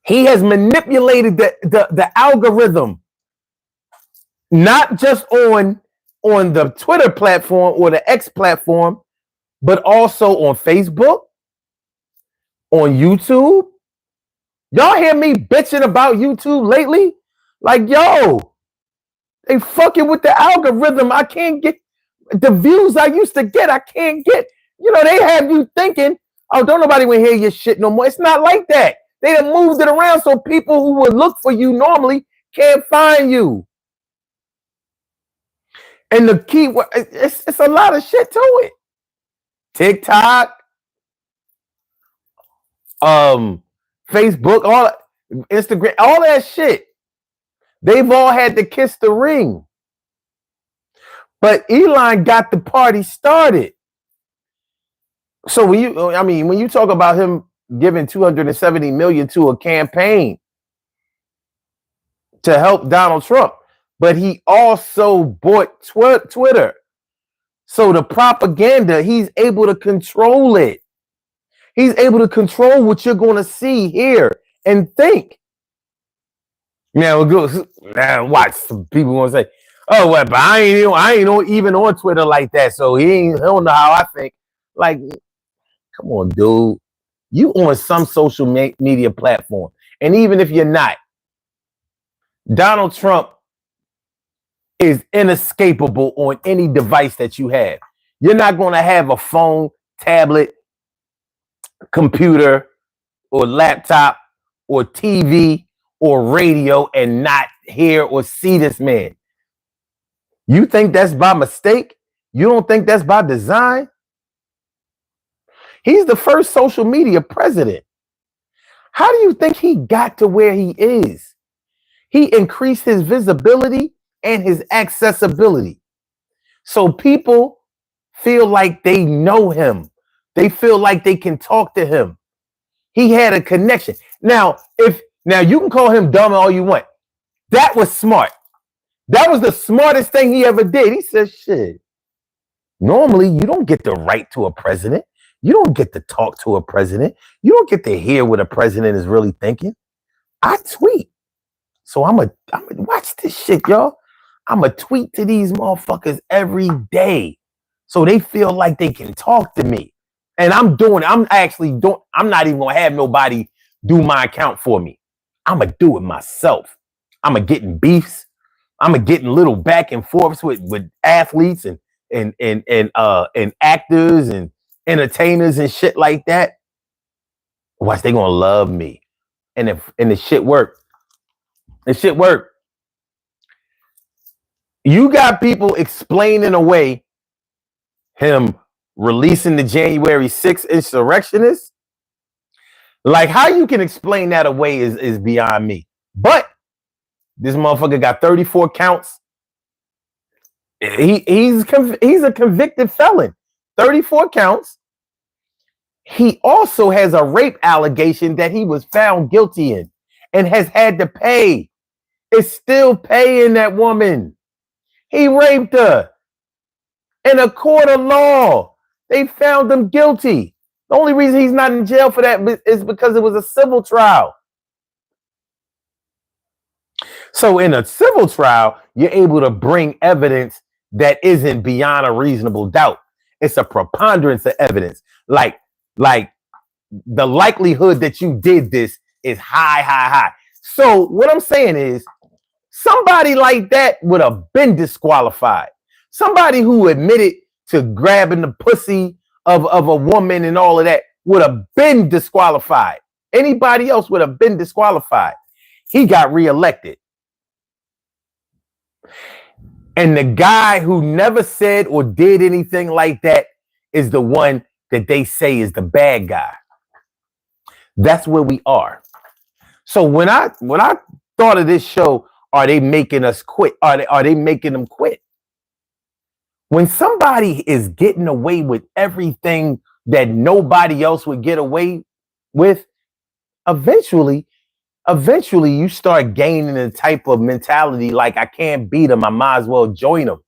He has manipulated the algorithm, not just on the Twitter platform or the X platform, but also on Facebook, on YouTube. Y'all hear me bitching about YouTube lately? Like, yo, they fucking with the algorithm. I can't get the views I used to get. I can't get. They have you thinking, oh, don't nobody want to hear your shit no more. It's not like that. They done moved it around so people who would look for you normally can't find you. And the key, it's a lot of shit to it. TikTok, Facebook, Instagram, all that shit. They've all had to kiss the ring. But Elon got the party started. So when you talk about him giving $270 million to a campaign to help Donald Trump, but he also bought Twitter. So the propaganda, he's able to control it. He's able to control what you're going to see, hear, and think. Now watch. Some people going to say, "Oh, well, but I ain't even on Twitter like that, so he don't know how I think." Like, come on, dude. You on some social media platform, and even if you're not, Donald Trump is inescapable on any device that you have. You're not going to have a phone, tablet, computer, or laptop, or TV, or radio and not hear or see this man. You think that's by mistake? You don't think that's by design? He's the first social media president. How do you think he got to where he is? He increased his visibility and his accessibility. So people feel like they know him. They feel like they can talk to him. He had a connection. Now you can call him dumb all you want. That was smart. That was the smartest thing he ever did. He said, shit, normally you don't get the right to a president. You don't get to talk to a president. You don't get to hear what a president is really thinking. I tweet. So I'm a watch this shit, y'all. I'm a tweet to these motherfuckers every day. So they feel like they can talk to me. And I'm not even gonna have nobody do my account for me. I'm gonna do it myself. I'm gonna get in beefs. I'm gonna get in little back and forths with athletes and actors and entertainers and shit like that. Watch, they gonna love me. And the shit work. The shit work. You got people explaining away him releasing the January 6th insurrectionists Like, how you can explain that away is beyond me. But this motherfucker got 34 counts. He's a convicted felon. 34 counts. He also has a rape allegation that he was found guilty in and has had to pay. Is still paying that woman. He raped her. In a court of law, they found him guilty. The only reason he's not in jail for that is because it was a civil trial. So in a civil trial, you're able to bring evidence that isn't beyond a reasonable doubt. It's a preponderance of evidence. Like the likelihood that you did this is high. So what I'm saying is somebody like that would have been disqualified. Somebody who admitted to grabbing the pussy of a woman and all of that would have been disqualified. Anybody else would have been disqualified. He got reelected. And the guy who never said or did anything like that is the one that they say is the bad guy. That's where we are. So when I thought of this show, are they making us quit? Are they making them quit? When somebody is getting away with everything that nobody else would get away with, eventually you start gaining a type of mentality like, I can't beat them, I might as well join them.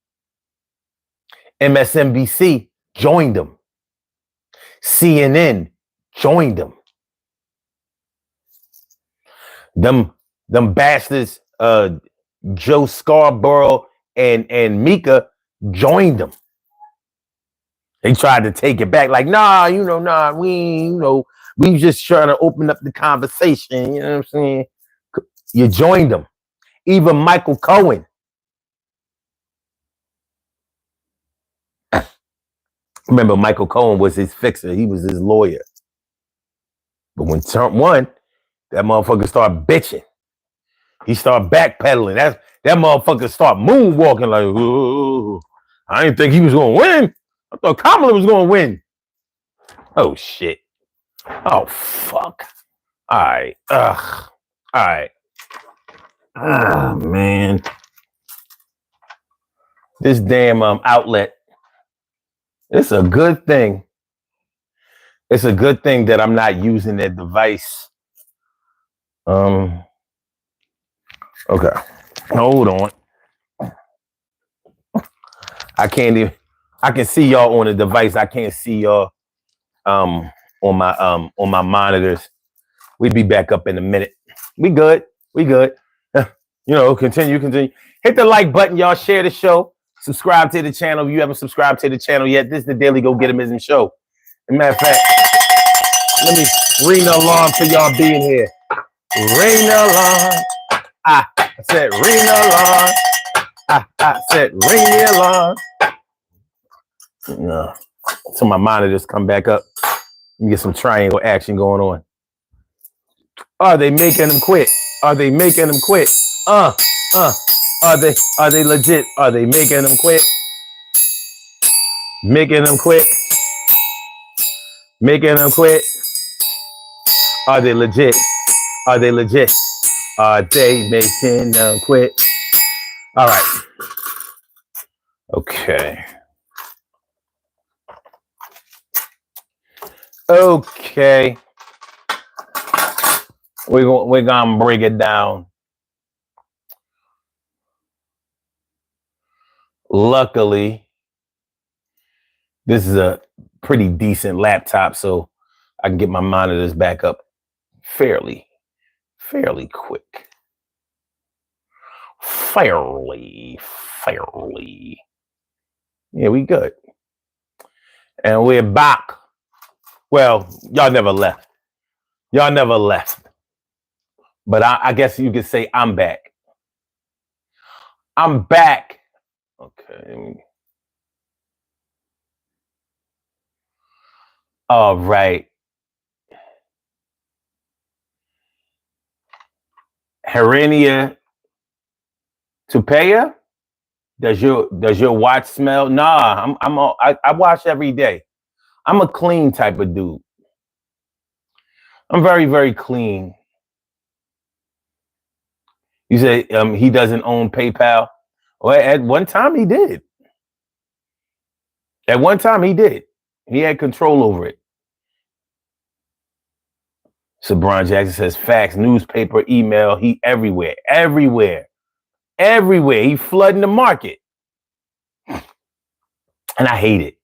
MSNBC joined them. CNN joined them. Them bastards, Joe Scarborough and Mika joined them. They tried to take it back, like, we just trying to open up the conversation. You know what I'm saying? You joined them. Even Michael Cohen. Remember, Michael Cohen was his fixer. He was his lawyer. But when Trump won, that motherfucker started bitching. He started backpedaling. That motherfucker started moonwalking like, ooh, I didn't think he was going to win. I thought Kamala was going to win. Oh, shit. Oh, fuck. All right. Ugh. All right. Ah, man. This damn outlet. It's a good thing. It's a good thing that I'm not using that device. Okay. Hold on. I can see y'all on the device. I can't see y'all on my monitors. We'll be back up in a minute. We good. Continue. Hit the like button, y'all. Share the show. Subscribe to the channel if you haven't subscribed to the channel yet. This is the Daily Go Get 'Emism show. As a matter of fact, let me ring the alarm for y'all being here. Ring the alarm. I said ring the alarm. I said ring the alarm. So my monitors come back up. Let me get some triangle action going on. Are they making them quit? Are they making them quit? Are they legit? Are they making them quit? Making them quit? Making them quit? Are they legit? Are they legit? Are they making them quit? All right. Okay. We're gonna break it down. Luckily, this is a pretty decent laptop, so I can get my monitors back up fairly quick. Fairly. Yeah, we good. And we're back. Well, y'all never left. But I guess you could say I'm back. I'm back. Okay. All right. Herenia Tupea? Does your watch smell? Nah, I wash every day. I'm a clean type of dude. I'm very, very clean. You say he doesn't own PayPal? Well, at one time he did. At one time he did. He had control over it. So Brian Jackson says facts, newspaper, email, he everywhere. He flooding the market. And I hate it.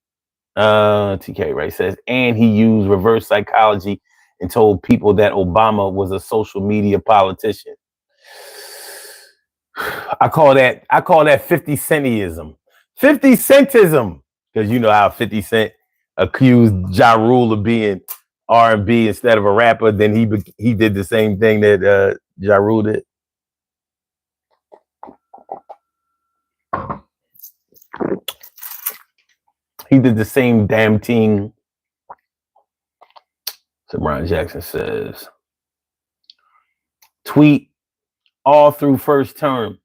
TK Ray says, and he used reverse psychology and told people that Obama was a social media politician. I call that 50 centism. 50 centism. Because you know how 50 Cent accused Ja Rule of being R&B instead of a rapper. Then he did the same thing that Ja Rule did. He did the same damn thing. So Brian Jackson says, tweet all through first term,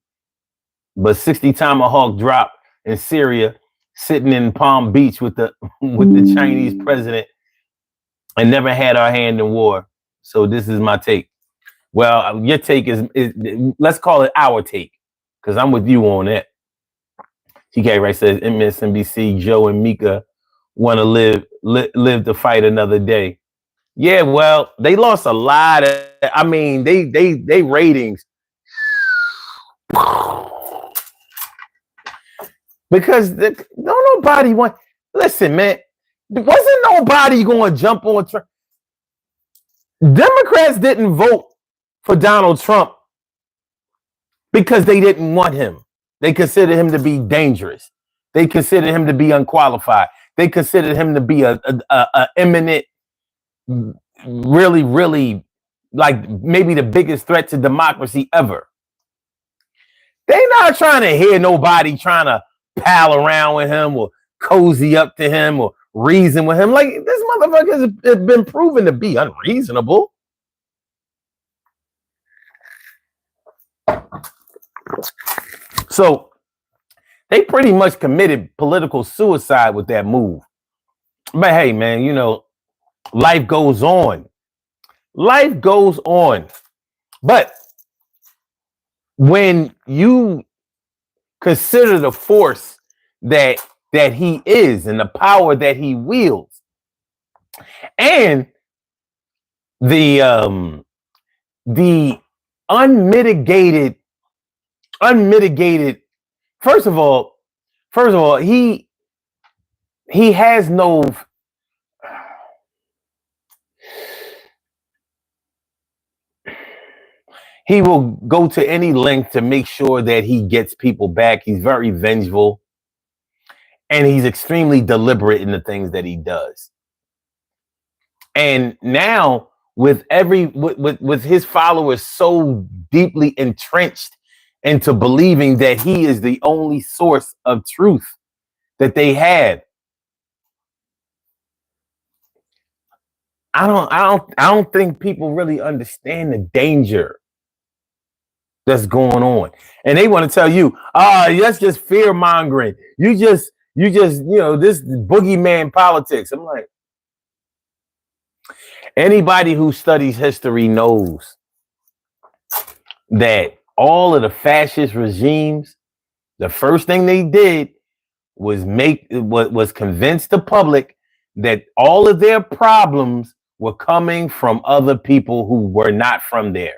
but 60 Tomahawk drop in Syria, sitting in Palm Beach with the Chinese president, and never had our hand in war. So this is my take. Well, your take is let's call it our take, because I'm with you on that. TK Ray says MSNBC, Joe and Mika want to live to fight another day. Yeah, well, they lost a lot of. I mean, they ratings because no nobody want. Listen, man, wasn't nobody going to jump on Trump. Democrats didn't vote for Donald Trump because they didn't want him. They considered him to be dangerous. They considered him to be unqualified. They considered him to be a imminent, really, really, like maybe the biggest threat to democracy ever. They not trying to hear nobody trying to pal around with him or cozy up to him or reason with him. Like, this motherfucker has been proven to be unreasonable. So they pretty much committed political suicide with that move. But hey, man, you know, life goes on. Life goes on. But when you consider the force that he is and the power that he wields, and the unmitigated, first of all, he has no, he will go to any length to make sure that he gets people back. He's very vengeful, and he's extremely deliberate in the things that he does. And now with his followers so deeply entrenched into believing that he is the only source of truth that they have, I don't think people really understand the danger that's going on. And they want to tell you, that's just fear mongering. You just, this boogeyman politics. I'm like, anybody who studies history knows that all of the fascist regimes, the first thing they did was convince the public that all of their problems were coming from other people who were not from there.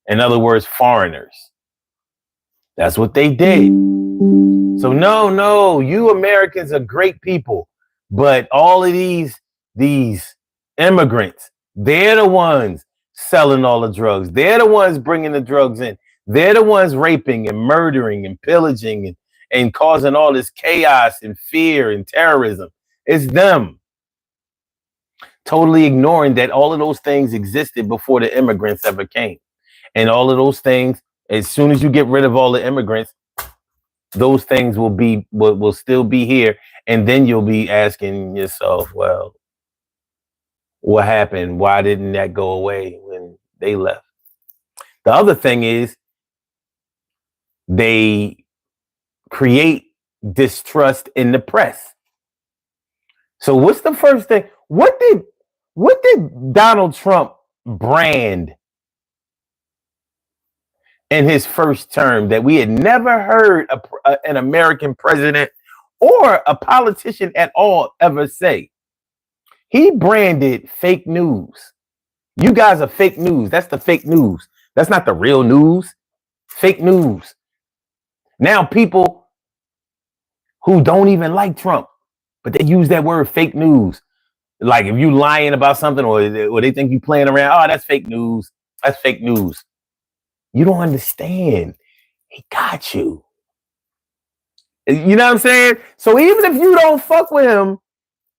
In other words, foreigners. That's what they did. So no, you Americans are great people, but all of these immigrants, they're the ones selling all the drugs. They're the ones bringing the drugs in. They're the ones raping and murdering and pillaging and causing all this chaos and fear and terrorism. It's them. Totally ignoring that all of those things existed before the immigrants ever came. And all of those things, as soon as you get rid of all the immigrants, those things will still be here. And then you'll be asking yourself, well, what happened? Why didn't that go away when they left? The other thing is they create distrust in the press. So what's the first thing? What did Donald Trump brand in his first term that we had never heard an American president or a politician at all ever say. He branded fake news. You guys are fake news. That's the fake news. That's not the real news. Fake news. Now people who don't even like Trump, but they use that word fake news. Like if you lying about something or they think you playing around, oh, that's fake news. That's fake news. You don't understand. He got you. You know what I'm saying? So even if you don't fuck with him,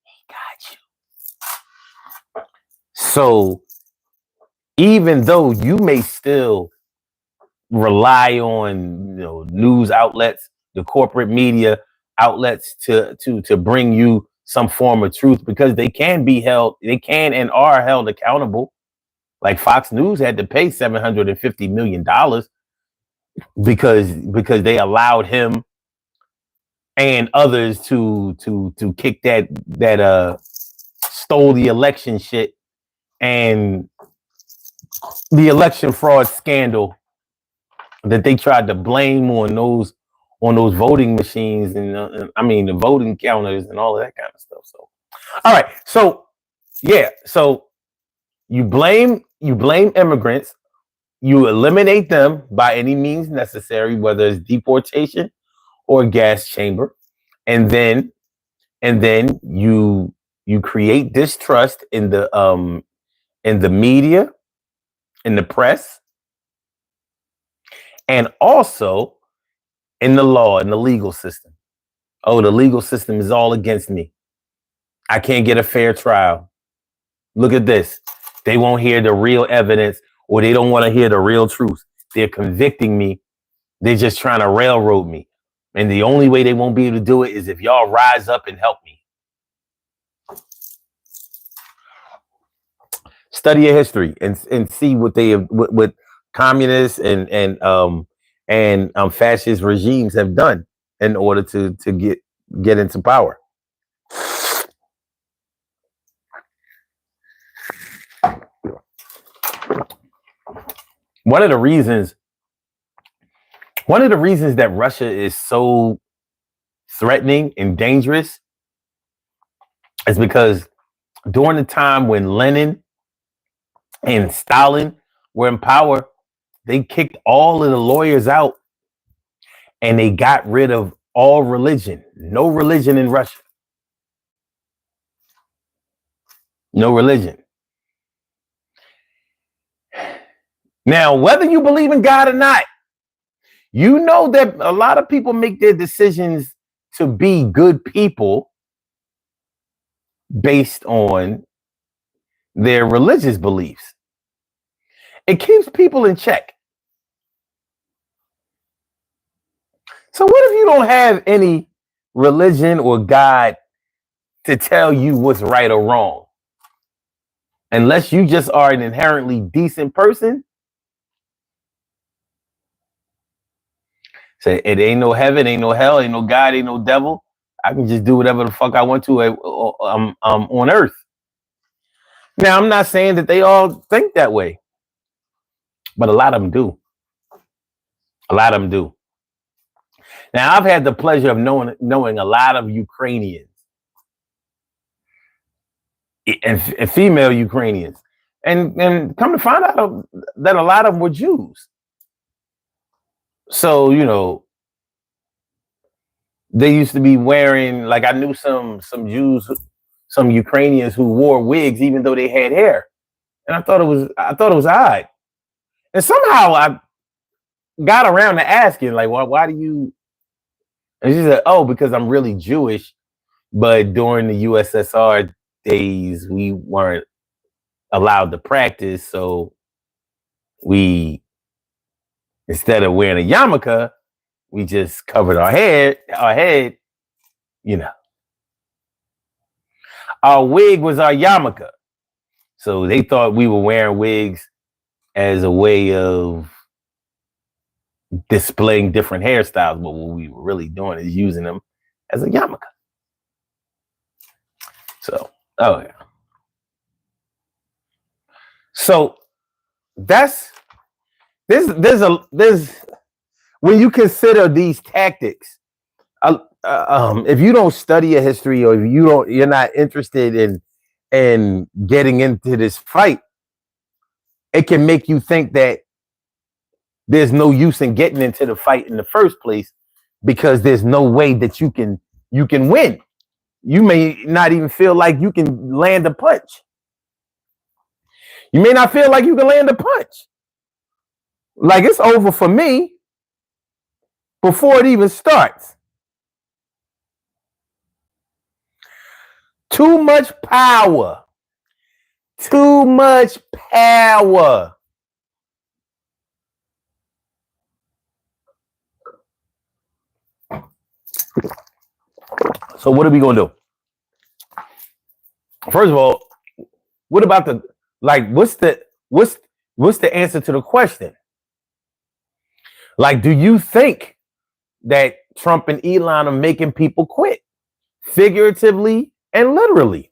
he got you. So even though you may still rely on news outlets, the corporate media outlets to bring you some form of truth, because they can and are held accountable. Like Fox News had to pay $750 million because they allowed him and others to kick that stole the election shit and the election fraud scandal that they tried to blame on those voting machines and I mean the voting counters and all of that kind of stuff. So, all right, so yeah, so you blame immigrants, you eliminate them by any means necessary, whether it's deportation or gas chamber, and then you create distrust in the media, in the press, and also in the law, in the legal system. Oh, the legal system is all against me. I can't get a fair trial. Look at this. They won't hear the real evidence, or they don't want to hear the real truth. They're convicting me. They're just trying to railroad me. And the only way they won't be able to do it is if y'all rise up and help me. Study your history and see what they have, what communists and fascist regimes have done in order to get into power. One of the reasons that Russia is so threatening and dangerous is because during the time when Lenin and Stalin were in power, they kicked all of the lawyers out and they got rid of all religion. No religion in Russia. No religion. Now, whether you believe in God or not, you know that a lot of people make their decisions to be good people based on their religious beliefs. It keeps people in check. So what if you don't have any religion or God to tell you what's right or wrong? Unless you just are an inherently decent person. Say it ain't no heaven, ain't no hell, ain't no God, ain't no devil. I can just do whatever the fuck I want to on earth. Now, I'm not saying that they all think that way, but a lot of them do. A lot of them do. Now, I've had the pleasure of knowing a lot of Ukrainians and female Ukrainians, and come to find out that a lot of them were Jews. So, they used to be wearing, like I knew some Jews, some Ukrainians who wore wigs even though they had hair. And I thought it was odd. And somehow I got around to asking, like, why do you? And she said, oh, because I'm really Jewish. But during the USSR days, we weren't allowed to practice. So we, instead of wearing a yarmulke, we just covered our head. Our wig was our yarmulke. So they thought we were wearing wigs as a way of displaying different hairstyles, but what we were really doing is using them as a yarmulke. So, oh yeah. So that's there's when you consider these tactics, if you don't study a history, or if you're not interested in getting into this fight, it can make you think that there's no use in getting into the fight in the first place, because there's no way that you can win. You may not even feel like you can land a punch. You may not feel like you can land a punch. Like, it's over for me before it even starts. Too much power. Too much power. So what are we gonna do? First of all, what about what's the answer to the question? Like, do you think that Trump and Elon are making people quit, figuratively and literally?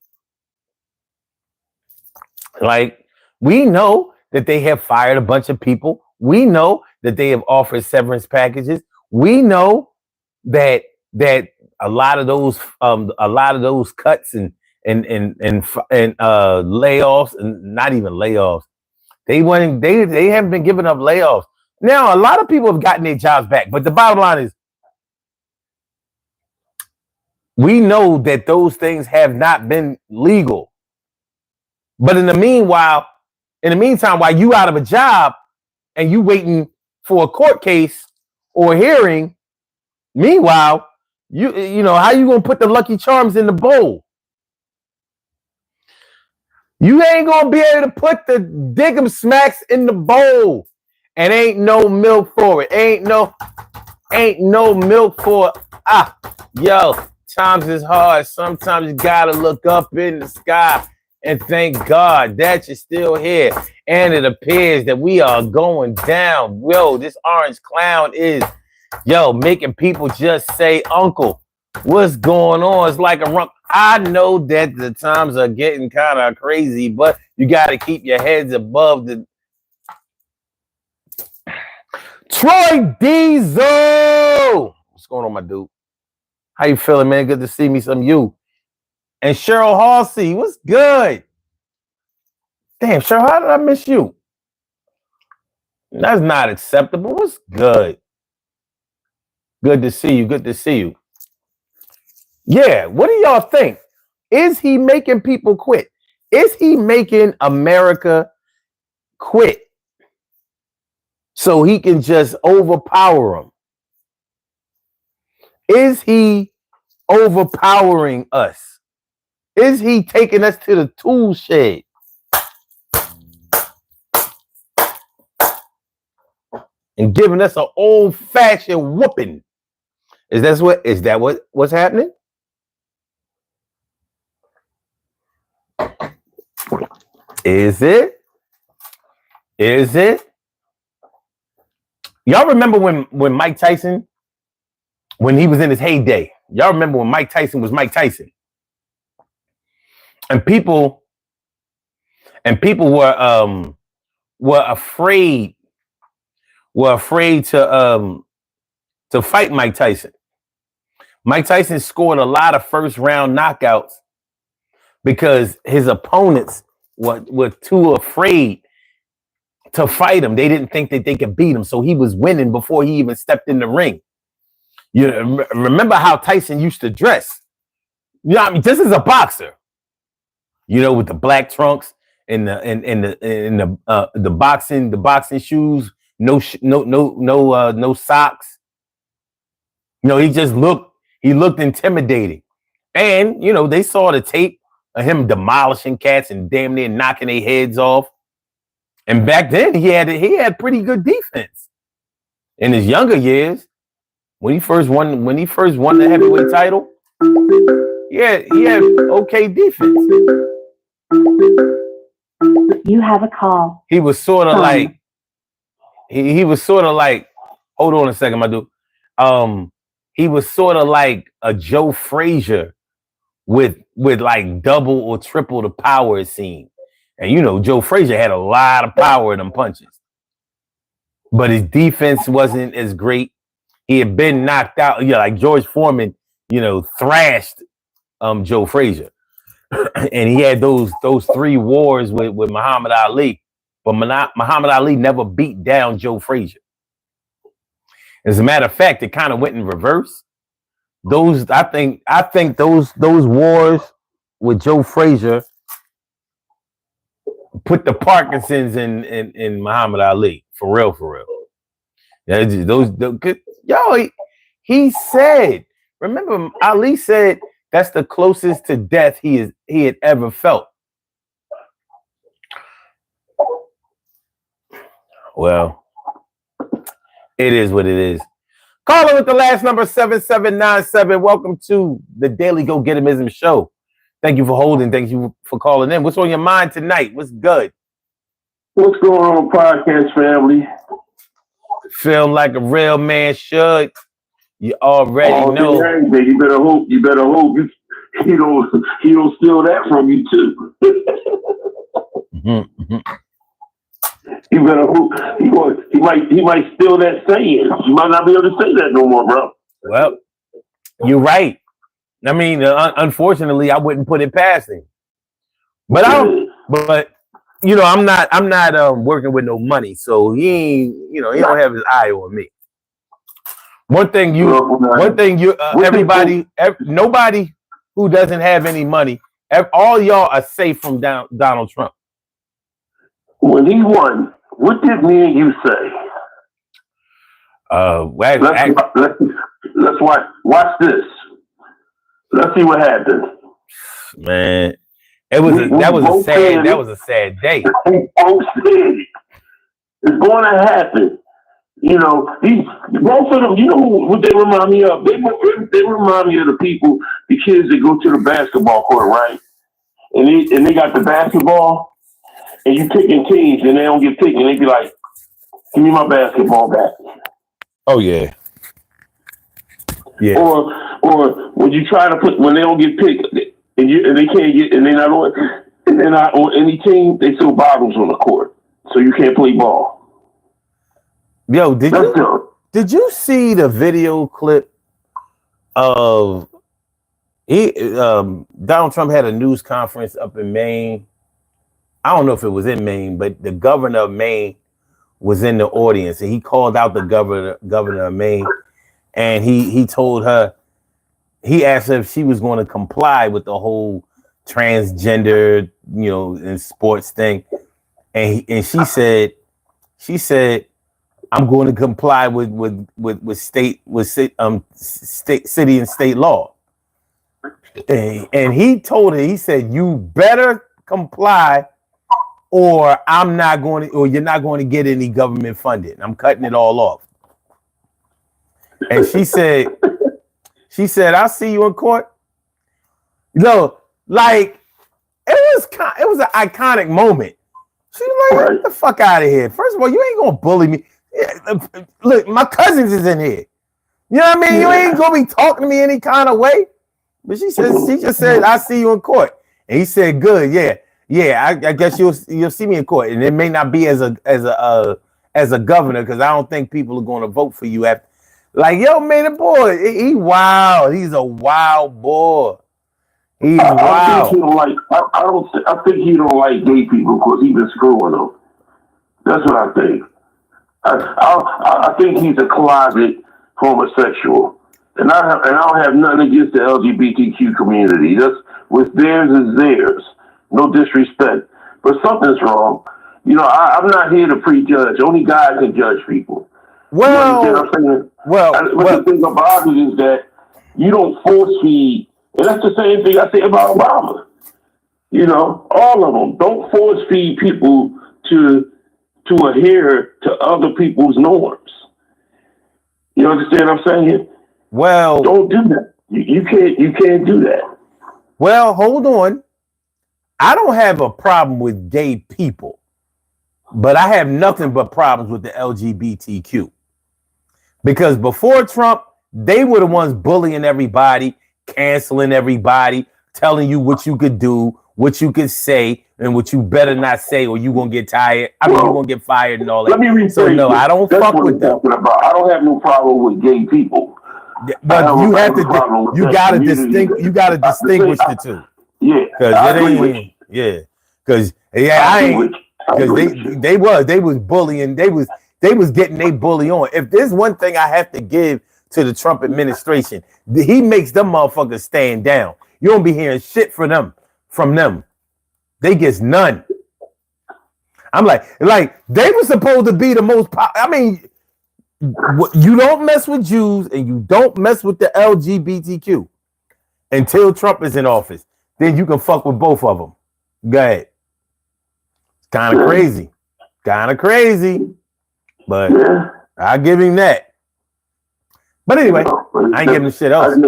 Like, we know that they have fired a bunch of people. We know that they have offered severance packages. We know that a lot of those cuts and layoffs, and not even layoffs. They haven't been giving up layoffs. Now, a lot of people have gotten their jobs back, but the bottom line is, we know that those things have not been legal. But in the meantime, while you out of a job and you waiting for a court case or a hearing, meanwhile, you know how you gonna put the Lucky Charms in the bowl? You ain't gonna be able to put the Diggum Smacks in the bowl, and ain't no milk for it. Ain't no milk for it. Yo, times is hard. Sometimes you gotta look up in the sky and thank God that you're still here. And it appears that we are going down. Yo, this orange clown is, making people just say, "Uncle, what's going on?" It's like a rump. I know that the times are getting kind of crazy, but you got to keep your heads above the. Troy Diesel, what's going on, my dude? How you feeling, man? Good to see me, some you. And Cheryl Halsey, what's good? Damn, Cheryl, how did I miss you? That's not acceptable. What's good? Good to see you. Good to see you. Yeah, what do y'all think? Is he making people quit? Is he making America quit so he can just overpower them? Is he overpowering us? Is he taking us to the tool shed? And giving us an old-fashioned whooping? Is that what's happening? Is it? Y'all remember when Mike Tyson, when he was in his heyday? Y'all remember when Mike Tyson was Mike Tyson? And people were afraid to fight Mike Tyson. Mike Tyson scored a lot of first round knockouts because his opponents were too afraid to fight him. They didn't think that they could beat him, so he was winning before he even stepped in the ring. You remember how Tyson used to dress? You know what I mean? This is a boxer. With the black trunks and the boxing shoes, no socks. He just looked intimidating. And they saw the tape of him demolishing cats and damn near knocking their heads off. And back then he had pretty good defense. In his younger years, when he first won the heavyweight title, he had okay defense. You have a call. He was sort of like, hold on a second, my dude. He was sort of like a Joe Frazier with like double or triple the power, it seemed. And you know, Joe Frazier had a lot of power in them punches, but his defense wasn't as great. He had been knocked out. Yeah, like George Foreman, you know, thrashed Joe Frazier, and he had those 3 wars with Muhammad Ali, but Muhammad Ali never beat down Joe Frazier. As a matter of fact, it kind of went in reverse. I think those wars with Joe Frazier put the Parkinson's in Muhammad Ali for real. Yeah, he said. Remember, Ali said that's the closest to death he had ever felt. Well, it is what it is. Caller with the last number 7797. Welcome to the Daily Go Getimism Show. Thank you for holding. Thank you for calling in. What's on your mind tonight? What's good? What's going on, podcast family? Feel like a real man should. You already know. Dang, you better hope he don't steal that from you too. You better hope he might steal that saying. You might not be able to say that no more, bro. Well, you're right. I mean, unfortunately, I wouldn't put it past him. But you know, I'm not working with no money, so he ain't, you know, he don't have his eye on me. Nobody who doesn't have any money, all y'all are safe from Donald Trump. When he won, what did me and you say? Let's watch this. Let's see what happens. Man, that was a sad day. We both said it's going to happen. You know, both of them. You know what they remind me of? They remind me of the kids that go to the basketball court, right? And they got the basketball, and you picking teams, and they don't get picked, and they be like, "Give me my basketball back." Oh yeah. Yeah. Or when you try to when they don't get picked, and they can't get, and they're not on any team, they throw bottles on the court, so you can't play ball. Yo, did you see the video clip of Donald Trump had a news conference up in Maine? I don't know if it was in Maine, but the governor of Maine was in the audience, and he called out the governor of Maine, and he told her, he asked her if she was going to comply with the whole transgender, you know, in sports thing, and she said, I'm going to comply with city and state law. And he told her, he said, you better comply or you're not going to get any government funding. I'm cutting it all off. And she said, I'll see you in court. You know, like it was an iconic moment. She was like, get the fuck out of here. First of all, you ain't gonna bully me. Look, my cousins is in here. You know what I mean? You ain't gonna be talking to me any kind of way. But she just said, I'll see you in court. And he said, good, yeah. I guess you'll see me in court. And it may not be as a governor, because I don't think people are gonna vote for you after. Like, yo, man, the boy, he wild. He's a wild boy. He's wild. I think he don't like gay people because he been screwing them. That's what I think. I think he's a closet homosexual, and I don't have nothing against the LGBTQ community. That's what's theirs is theirs. No disrespect, but something's wrong. You know, I'm not here to prejudge. Only God can judge people. Well, you know what I'm saying? But the thing about it is that you don't force feed, and that's the same thing I say about Obama. You know, all of them don't force feed people to adhere to other people's norms. You understand what I'm saying? Well, don't do that. You can't do that. Well, hold on. I don't have a problem with gay people, but I have nothing but problems with the LGBTQ. Because before Trump, they were the ones bullying everybody, canceling everybody, telling you what you could do, what you can say and what you better not say, or you gonna get tired. You gonna get fired and all that. Let me rephrase. So no, I don't fuck with them. I don't have no problem with gay people. But you have to. You gotta distinguish the two. Yeah, because they was bullying. They was getting they bully on. If there's one thing I have to give to the Trump administration, he makes them motherfuckers stand down. You don't be hearing shit from them. They gets none. I'm like they were supposed to be the most. I mean, you don't mess with Jews and you don't mess with the LGBTQ until Trump is in office. Then you can fuck with both of them. Go ahead. It's kind of crazy, but I'll give him that. But anyway, I ain't giving shit else.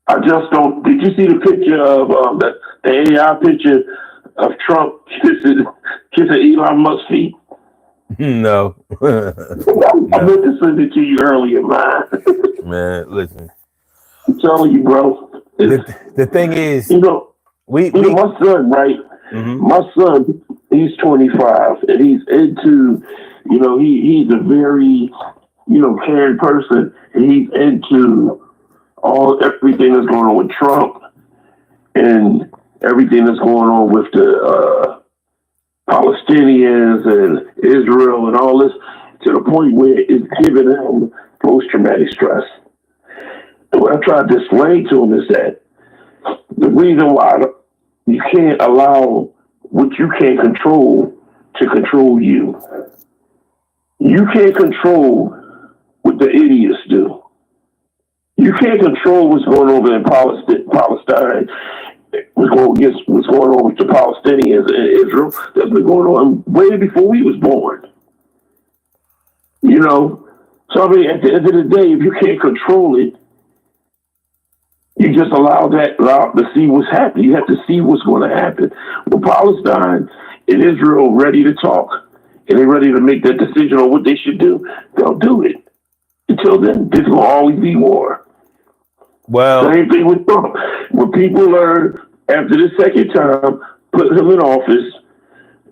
I just don't. Did you see the picture of the AI picture of Trump kissing Elon Musk's feet? No. I meant to send it to you earlier, man. Man, listen. I'm telling you, bro. The thing is, my son, right? Mm-hmm. My son, he's 25, and he's into, he's a very, caring person, and he's into everything that's going on with Trump and everything that's going on with the Palestinians and Israel and all this, to the point where it's giving him post-traumatic stress. And what I tried to explain to him is that the reason why you can't allow what you can't control to control you. You can't control what the idiots do. You can't control what's going on in Palestine. What's going on with the Palestinians and Israel? That's been going on way before we was born. So I mean, at the end of the day, if you can't control it, you just allow to see what's happening. You have to see what's going to happen. When Palestine and Israel ready to talk and they're ready to make that decision on what they should do, they'll do it. Until then, there's going to always be war. Well, same thing with Trump. When people learn after the second time, put him in office,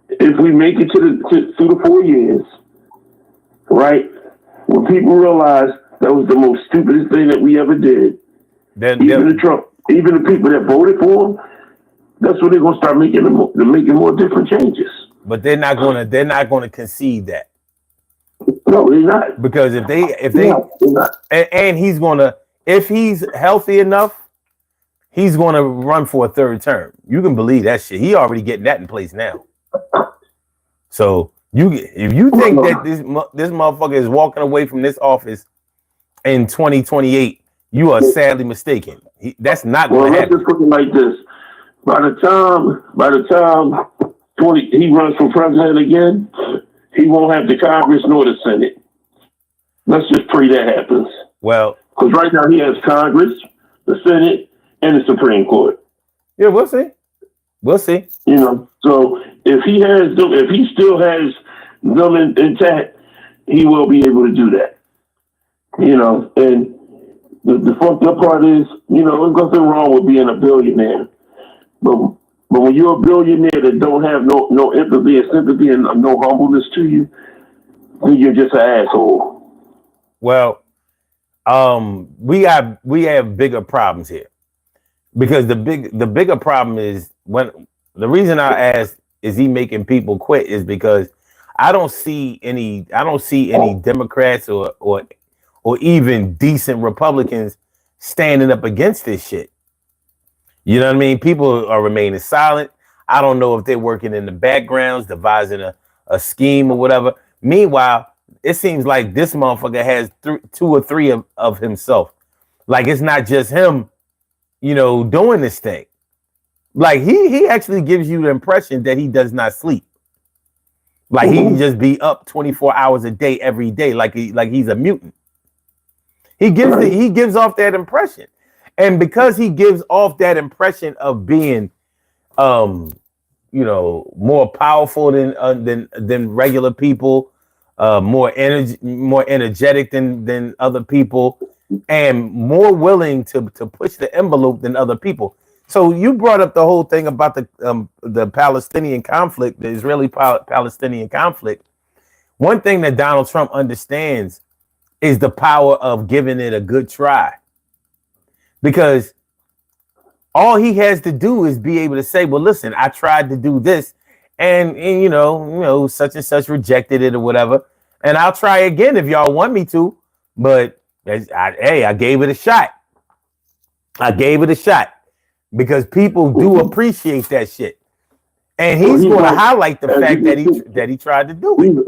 if we make it through the 4 years, right? When people realize that was the most stupidest thing that we ever did, even the people that voted for him, that's when they're gonna start making more different changes. But they're not gonna concede that. No, they're not. Because if they and he's gonna, if he's healthy enough, he's gonna run for a third term. You can believe that shit. He already getting that in place now. So if you think that this motherfucker is walking away from this office in 2028, you are sadly mistaken. That's not going to happen. Let's just put it like this: by the time he runs for president again, he won't have the Congress nor the Senate. Let's just pray that happens. Well, because right now he has Congress, the Senate, and the Supreme Court. Yeah, we'll see. So if he still has them intact, he will be able to do that. And the fucked up part is, there's nothing wrong with being a billionaire. But when you're a billionaire that don't have no empathy and sympathy and no humbleness to you, then you're just an asshole. Well, we have bigger problems here. Because the bigger problem is, when the reason I asked is he making people quit is because I don't see any Democrats or even decent Republicans standing up against this shit. You know what I mean? People are remaining silent. I don't know if they're working in the backgrounds, devising a scheme or whatever. Meanwhile, it seems like this motherfucker has 2 or 3 of himself. Like, it's not just him, doing this thing. Like, he actually gives you the impression that he does not sleep. Like, he can just be up 24 hours a day, every day, like he's a mutant. He gives off that impression. And because he gives off that impression of being more powerful than regular people, more energetic than other people, and more willing to push the envelope than other people. So you brought up the whole thing about the Palestinian conflict, the Israeli-Palestinian conflict. One thing that Donald Trump understands is the power of giving it a good try, because all he has to do is be able to say, well, listen, I tried to do this and you know, such and such rejected it or whatever. And I'll try again if y'all want me to. But I gave it a shot. I gave it a shot because people do appreciate that shit. And he's going to highlight the fact that he tried to do it.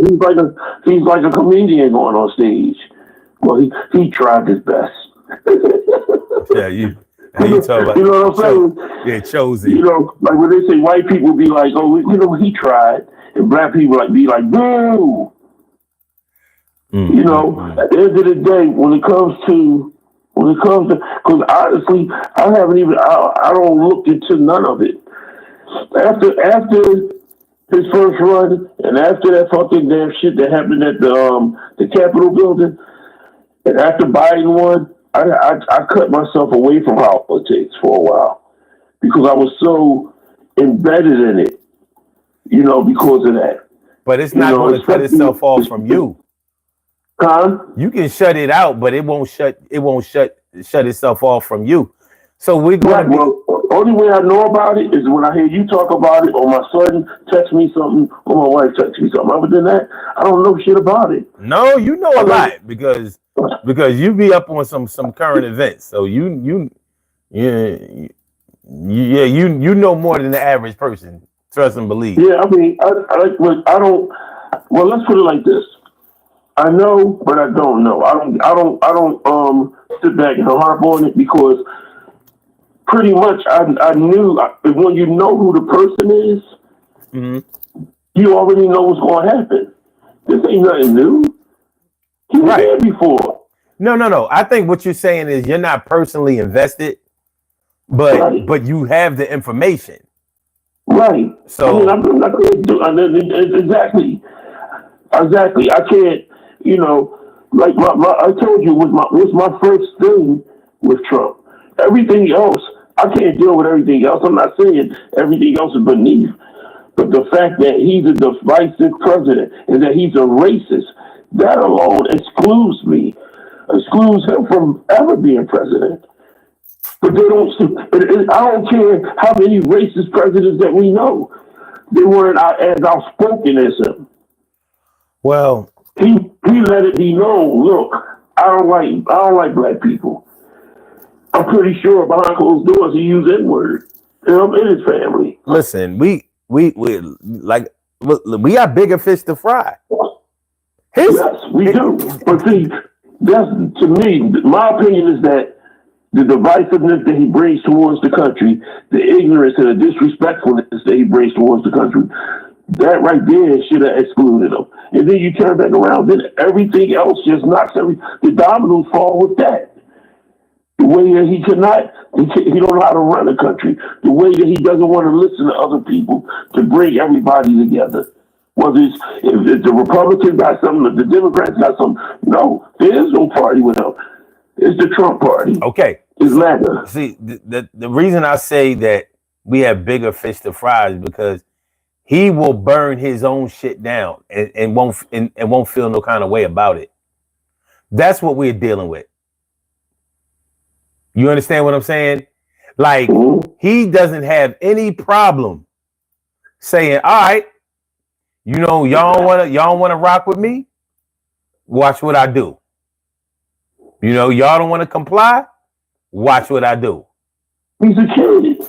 He's like a comedian going on stage. Well, he tried his best. Yeah, you talk about, you know what I'm saying? Yeah, chosen. You know, like when they say white people be like, oh, you know, he tried, and black people be like, boo. Mm-hmm. You know, at the end of the day, when it comes to, because honestly, I don't look into none of it. After his first run, and after that fucking damn shit that happened at the Capitol building, and after Biden won, I cut myself away from politics for a while because I was so embedded in it, you know, because of that. But it's not going to cut itself off from you. Huh? You can shut it out, but it won't shut itself off from you. So we're going to Well, only way I know about it is when I hear you talk about it, or my son text me something, or my wife text me something. Other than that, I don't know shit about it. No, you know a lot because you be up on some current events. So you know more than the average person. Trust and believe. Yeah, I mean, I don't. Well, let's put it like this. I know, but I don't know. I don't sit back and harp on it because pretty much I knew when you know who the person is, mm-hmm. you already know what's going to happen. This ain't nothing new. He was there before. No. I think what you're saying is you're not personally invested, but you have the information. Right. So I mean, I'm not going to do exactly. I can't. You know, like I told you, was my first thing with Trump. Everything else, I can't deal with everything else. I'm not saying everything else is beneath, but the fact that he's a divisive president and that he's a racist, that alone excludes him from ever being president. But they don't. I don't care how many racist presidents that we know, they weren't as outspoken as him. Well, he let it be known. Look, I don't like black people. I'm pretty sure behind closed doors he used N-word. In his family. Listen, we got bigger fish to fry. Yes, we do. But see, that's, to me, my opinion is that the divisiveness that he brings towards the country, the ignorance and the disrespectfulness that he brings towards the country, that right there should have excluded him. And then you turn back around, then everything else just knocks the dominoes fall with that. The way that he don't know how to run a country. The way that he doesn't want to listen to other people to bring everybody together. Whether if the Republicans got something, if the Democrats got something, no, there is no party with him. It's the Trump party. Okay. It's MAGA. See, the reason I say that we have bigger fish to fry is because he will burn his own shit down and won't feel no kind of way about it. That's what we're dealing with. You understand what I'm saying? Like, he doesn't have any problem saying, all right, you know, y'all want to rock with me? Watch what I do. You know, y'all don't want to comply? Watch what I do. He's a kid.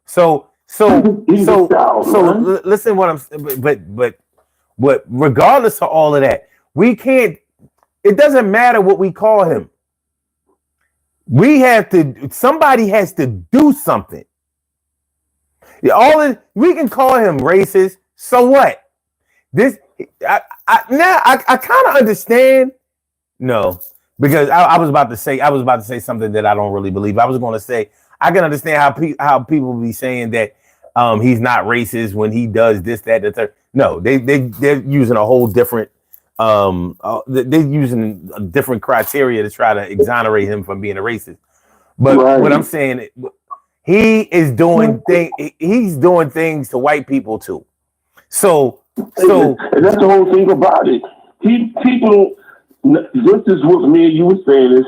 So listen what I'm saying, but regardless of all of that, we can't, it doesn't matter what we call him. Somebody has to do something. We can call him racist. So what? I kind of understand. No, because I was about to say something that I don't really believe. I was going to say I can understand how people be saying that he's not racist when he does this, that, the third. No, they're using a whole different. They're using a different criteria to try to exonerate him from being a racist. But What I'm saying, he is doing he's doing things to white people too. So and that's the whole thing about it. People, this is what me and you were saying is,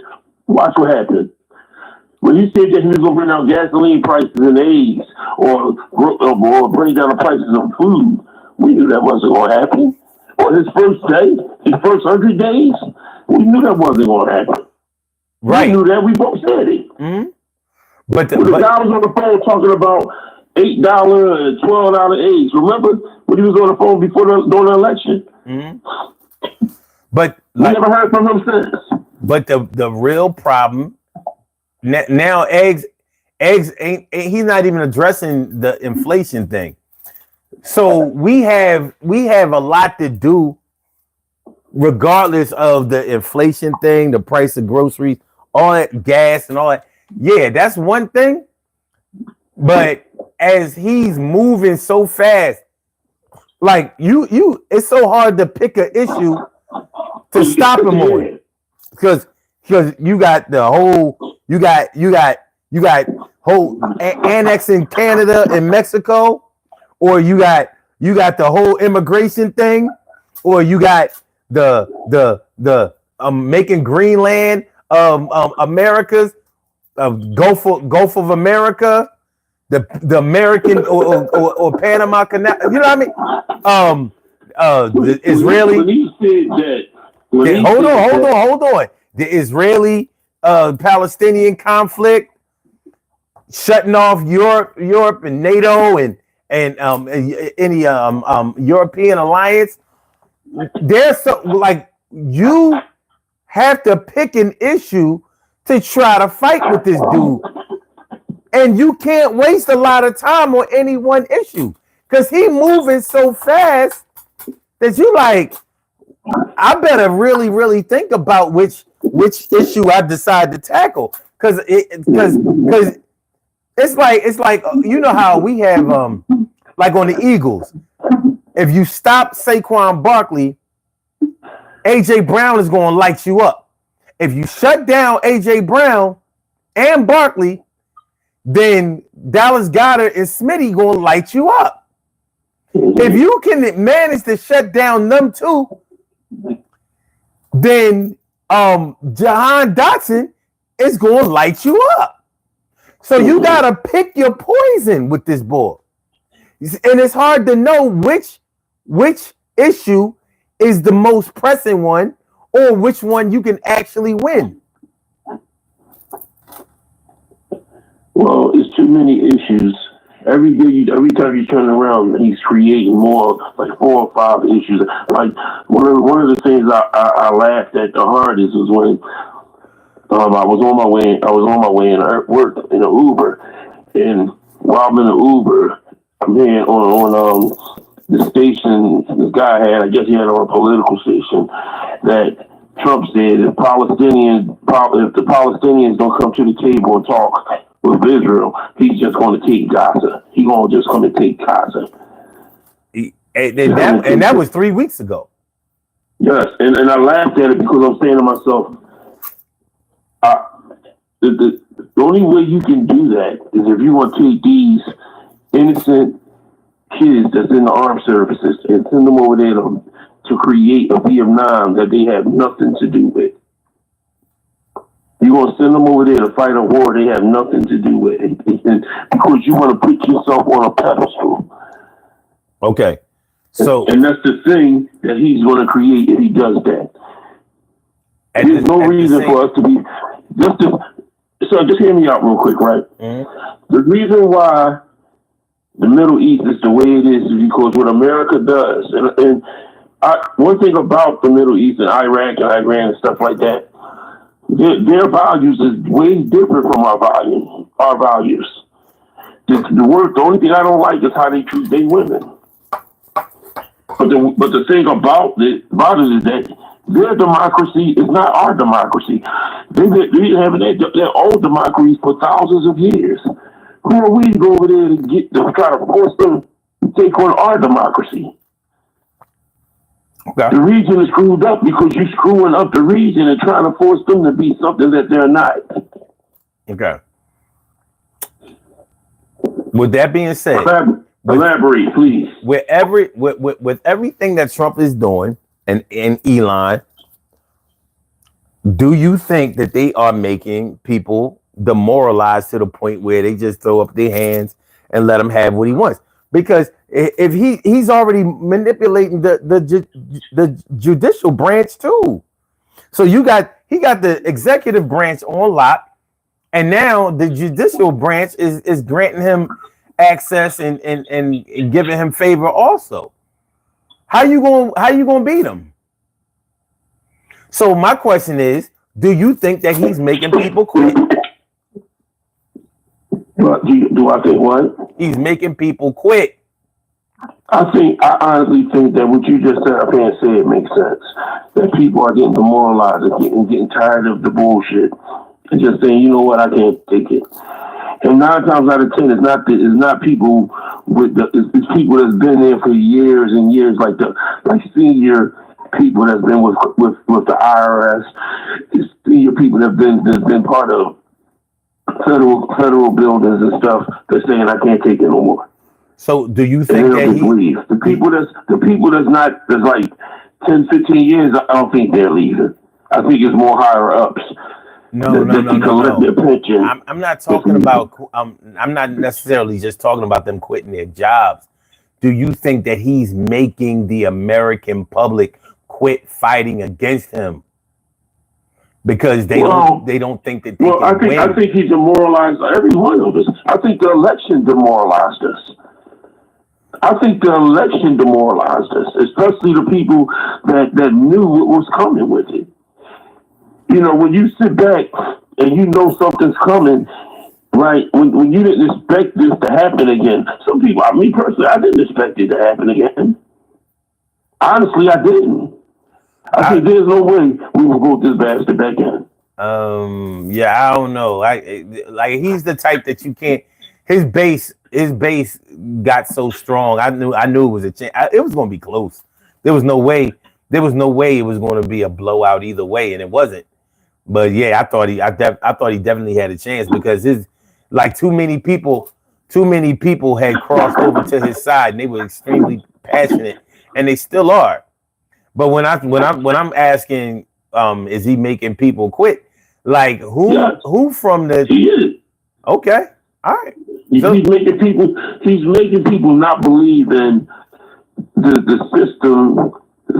watch what happened. When he said that he was going to bring down gasoline prices and eggs or bring down the prices of food, we knew that wasn't going to happen. Or his first day, his first 100 days, we knew that wasn't going to happen. right. We knew that. We both said it. Mm-hmm. But the guy was on the phone talking about $8 and $12 eggs. Remember when he was on the phone during the election? Mm-hmm. But we never heard from him since. But the real problem now, eggs ain't he's not even addressing the inflation thing. So we have a lot to do, regardless of the inflation thing, the price of groceries, all that, gas and all that. Yeah, that's one thing. But as he's moving so fast, like you it's so hard to pick an issue to stop him on, because you got the whole you got whole annexing Canada and Mexico, or you got the whole immigration thing, or you got the making Greenland America's Gulf of America, the American or Panama Canal. You know what I mean? The Israeli. When he said that, hold on. The Israeli Palestinian conflict, shutting off Europe and NATO and any European alliance. There's so, like, you have to pick an issue to try to fight with this dude, and you can't waste a lot of time on any one issue because he moving so fast that you like, I better really think about which issue I decide to tackle, because it's like you know how we have like on the Eagles, if you stop Saquon Barkley, AJ Brown is going to light you up. If you shut down AJ Brown and Barkley, then Dallas Goedert and Smitty going to light you up. If you can manage to shut down them two, then Jahan Dotson is going to light you up. So you got to pick your poison with this boy. And it's hard to know which issue is the most pressing one, or which one you can actually win. Well, it's too many issues. Every time you turn around, he's creating more, like 4 or 5 issues. Like one of the things I laughed at the hardest was when I was on my way in work in an Uber, and while I'm in an Uber, I'm hearing on the station this guy had, I guess he had on a political station, that Trump said if the Palestinians don't come to the table and talk with Israel, he's just going to take Gaza. He's just going to take Gaza. And that was 3 weeks ago. Yes, and I laughed at it because I'm saying to myself, the only way you can do that is if you want to take these innocent kids that's in the armed services and send them over there to create a Vietnam that they have nothing to do with. You're going to send them over there to fight a war they have nothing to do with it, because you want to put yourself on a pedestal. Okay. So, and that's the thing that he's going to create if he does that. There's no reason for us to be just hear me out real quick, right? Mm-hmm. The reason why the Middle East is the way it is because what America does, and one thing about the Middle East and Iraq and Iran and stuff like that, their values is way different from our values. The only thing I don't like is how they treat their women. But the thing about it is that their democracy is not our democracy. They've been having their own democracies for thousands of years. Who are we to go over there to try to force them to take on our democracy? Okay. The region is screwed up because you're screwing up the region and trying to force them to be something that they're not. Okay. With that being said, elaborate, please. With everything that Trump is doing and Elon, do you think that they are making people demoralized to the point where they just throw up their hands and let him have what he wants? Because if he's already manipulating the judicial branch too. So he got the executive branch on lock, and now the judicial branch is granting him access and giving him favor also. How you gonna beat him? So my question is, do you think that he's making people quit? Do I think what? He's making people quit. I honestly think that what you just said up here and say it makes sense. That people are getting demoralized and getting tired of the bullshit and just saying, you know what, I can't take it. And 9 times out of 10, it's not people it's people that's been there for years and years, like senior people that's been with the IRS, senior people that's been part of federal buildings and stuff. They're saying I can't take it no more. So do you think that leave? The people that's like 10, 15 years, I don't think they're leaving. I think it's more higher ups. No. I'm not talking about. I'm not necessarily just talking about them quitting their jobs. Do you think that he's making the American public quit fighting against him because they don't think that they can win? I think he demoralized every one of us. I think the election demoralized us. I think the election demoralized us, especially the people that knew what was coming with it. You know, when you sit back and you know something's coming, right? When you didn't expect this to happen again. Some people, me personally, I didn't expect it to happen again. Honestly, I didn't. I think there's no way we will go this bastard back in. Yeah, I don't know. Like he's the type that you can't. His base got so strong. I knew it was a chance. It was going to be close. There was no way it was going to be a blowout either way, and it wasn't. But yeah, I thought he definitely had a chance because too many people had crossed over to his side and they were extremely passionate, and they still are. But when I'm asking, is he making people quit? Like who from the? He is. Okay, all right. He's making people not believe in the system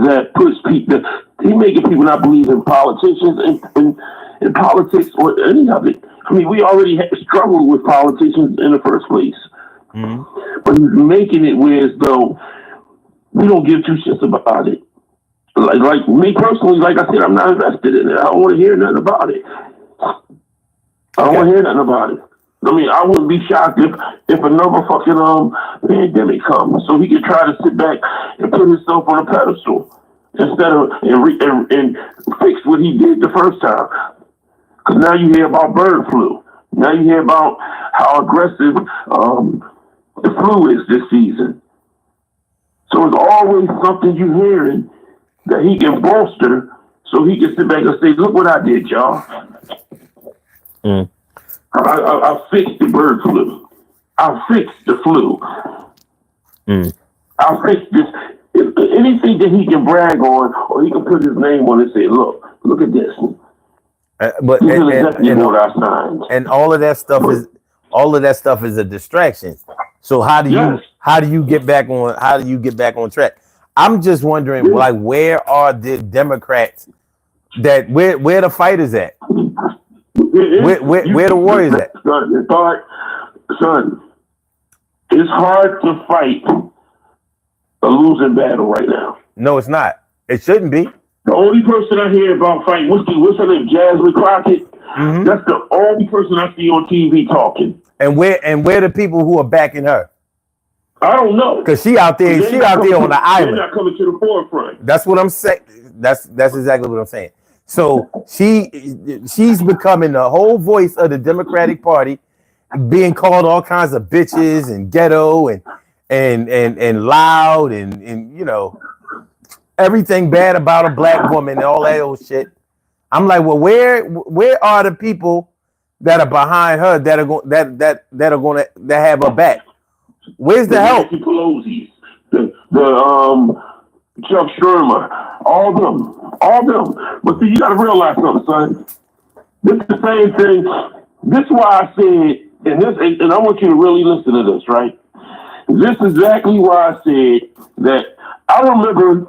that puts people. He's making people not believe in politicians and politics or any of it. I mean, we already struggled with politicians in the first place. Mm-hmm. But he's making it where as though we don't give two shits about it. Like me personally, like I said, I'm not invested in it. I don't want to hear nothing about it. I don't want to hear nothing about it. I mean, I wouldn't be shocked if another fucking pandemic comes, so he could try to sit back and put himself on a pedestal instead of and fix what he did the first time. Because now you hear about bird flu. Now you hear about how aggressive the flu is this season. So it's always something you're hearing that he can bolster, so he can sit back and say, "Look what I did, y'all." Mm. I fixed the bird flu. I fixed the flu. Mm. I fixed this. Anything that he can brag on, or he can put his name on and say, look at this. And all of that stuff is a distraction. So how do you get back on track? I'm just wondering, like, where are the Democrats where the fighters at? Where the warriors at? Son, it's hard to fight a losing battle right now. No, it's not. It shouldn't be. The only person I hear about fighting, what's her name, Jasmine Crockett? Mm-hmm. That's the only person I see on TV talking. And where the people who are backing her? I don't know. Because she out there on the island. They're not coming to the forefront. That's what I'm saying. That's exactly what I'm saying. So she's becoming the whole voice of the Democratic Party, being called all kinds of bitches and ghetto and loud and you know, everything bad about a black woman and all that old shit. I'm like, well, where are the people that are behind her that are going that are going to have her back. Where's the help? Nancy Pelosi's, the Chuck Schumer, all them. But see, you got to realize something, son. This is the same thing. This is why I said, and I want you to really listen to this, right? This is exactly why I said that. I remember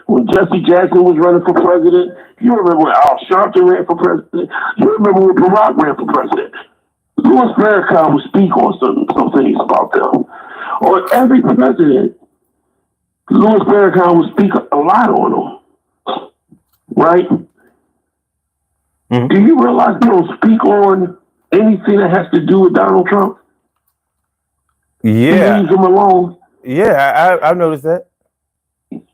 when Jesse Jackson was running for president. You remember when Al Sharpton ran for president. You remember when Barack ran for president. Louis Farrakhan would speak on some things about them. Or every president, Louis Farrakhan would speak a lot on them. Right? Mm-hmm. Do you realize they don't speak on anything that has to do with Donald Trump? Yeah. He leaves them alone. Yeah, I've noticed that.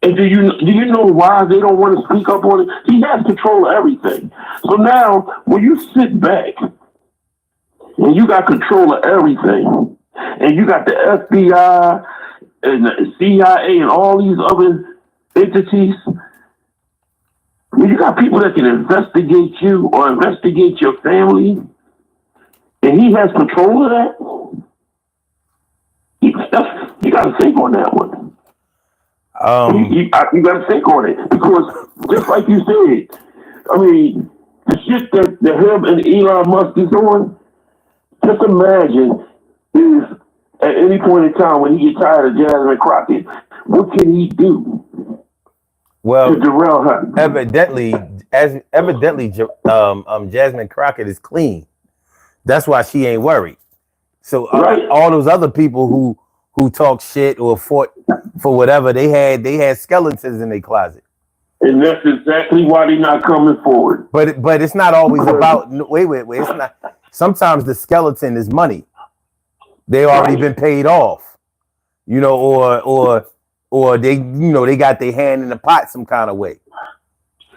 And do you know why they don't want to speak up on it? He has control of everything. So now, when you sit back and you got control of everything, and you got the FBI and the CIA and all these other entities, when you got people that can investigate you or investigate your family, and he has control of that, you got to think on that one. You got to think on it, because just like you said, I mean, the shit that him and Elon Musk is doing, just imagine if at any point in time when he gets tired of Jasmine Crockett, what can he do? Well, to derail her? Evidently, Jasmine Crockett is clean. That's why she ain't worried. So right. All those other people who talk shit or fought for whatever, they had skeletons in their closet. And that's exactly why they're not coming forward. But it's not always about wait. It's not. Sometimes the skeleton is money. They already been paid off, or they they got their hand in the pot some kind of way.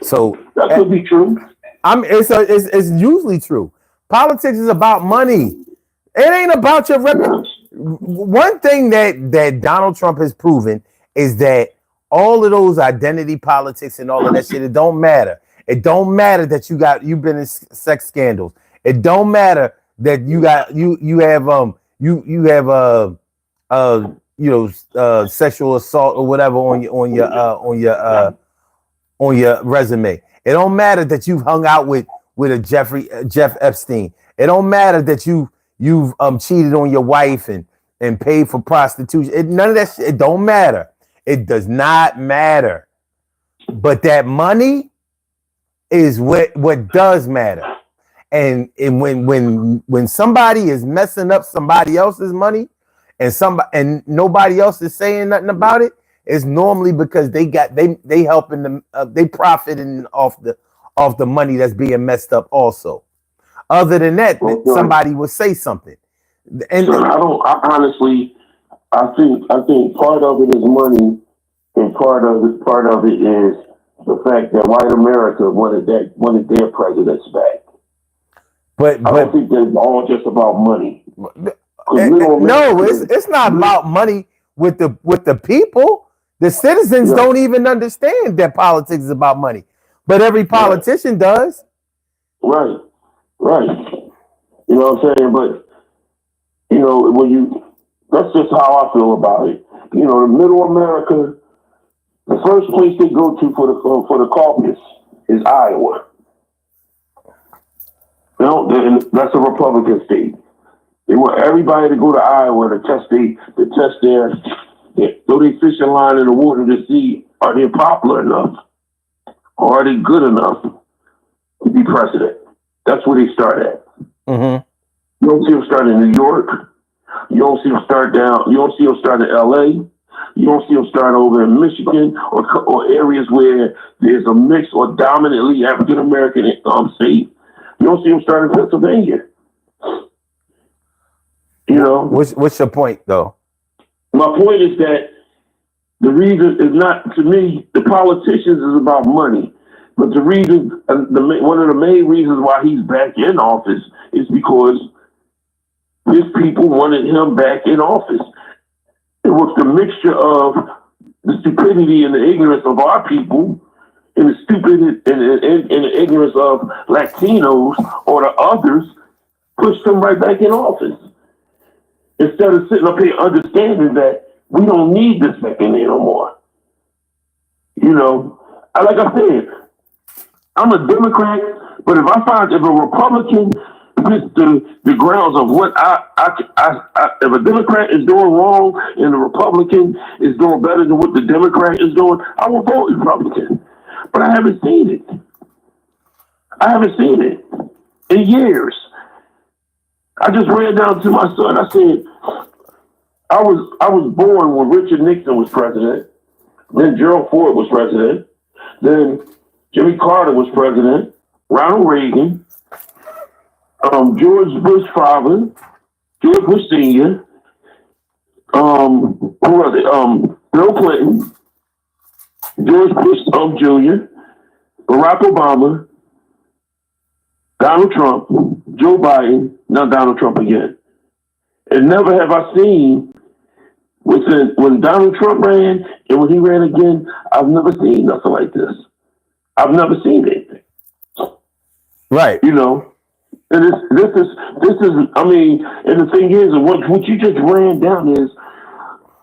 So that could be true. It's usually true. Politics is about money. It ain't about your reputation. One thing that Donald Trump has proven is that all of those identity politics and all of that shit, it don't matter. It don't matter that you've been in sex scandals. It don't matter that you have sexual assault or whatever on your resume. It don't matter that you've hung out with a Jeff Epstein. It don't matter that you've cheated on your wife and paid for prostitution. None of that shit. It don't matter. It does not matter. But that money is what does matter. And when somebody is messing up somebody else's money and nobody else is saying nothing about it, it's normally because they helping them, they profiting off the money that's being messed up also. Other than that, somebody will say something. And I think part of it is money, and part of it is the fact that white America wanted their presidents back. But I don't think it's all just about money. No, it's not about money with the people. The citizens don't even understand that politics is about money, but every politician does. Right. You know what I'm saying? But that's just how I feel about it. The middle America, the first place they go to for the caucus is Iowa. And that's a Republican state. They want everybody to go to Iowa to test their throw their fishing line in the water to see, are they popular enough, or are they good enough to be president? That's where they start at. Mm-hmm. You don't see them start in New York. You don't see them start You don't see them start in LA. You don't see them start over in Michigan or areas where there's a mixed or dominantly African American state. You don't see them start in Pennsylvania. What's your point, though? My point is that the reason is not, to me, the politicians is about money. But the reason, one of the main reasons why he's back in office is because his people wanted him back in office. It was the mixture of the stupidity and the ignorance of our people and the stupidity and the ignorance of Latinos or the others pushed him right back in office. Instead of sitting up here understanding that we don't need this second no more. You know, like I said, I'm a Democrat, but if if a Republican fits the grounds of what if a Democrat is doing wrong and the Republican is doing better than what the Democrat is doing, I will vote Republican. But I haven't seen it. I haven't seen it in years. I just ran down to my son. I said, I was born when Richard Nixon was president. Then Gerald Ford was president. Then Jimmy Carter was president. Ronald Reagan. George Bush father. George Bush Sr. Who was it? Bill Clinton. George Bush Jr. Barack Obama. Donald Trump. Joe Biden. Now Donald Trump again. And never have I seen, when Donald Trump ran and when he ran again, I've never seen nothing like this. I've never seen it. Right. You know, and this is, I mean, and the thing is, what you just ran down is,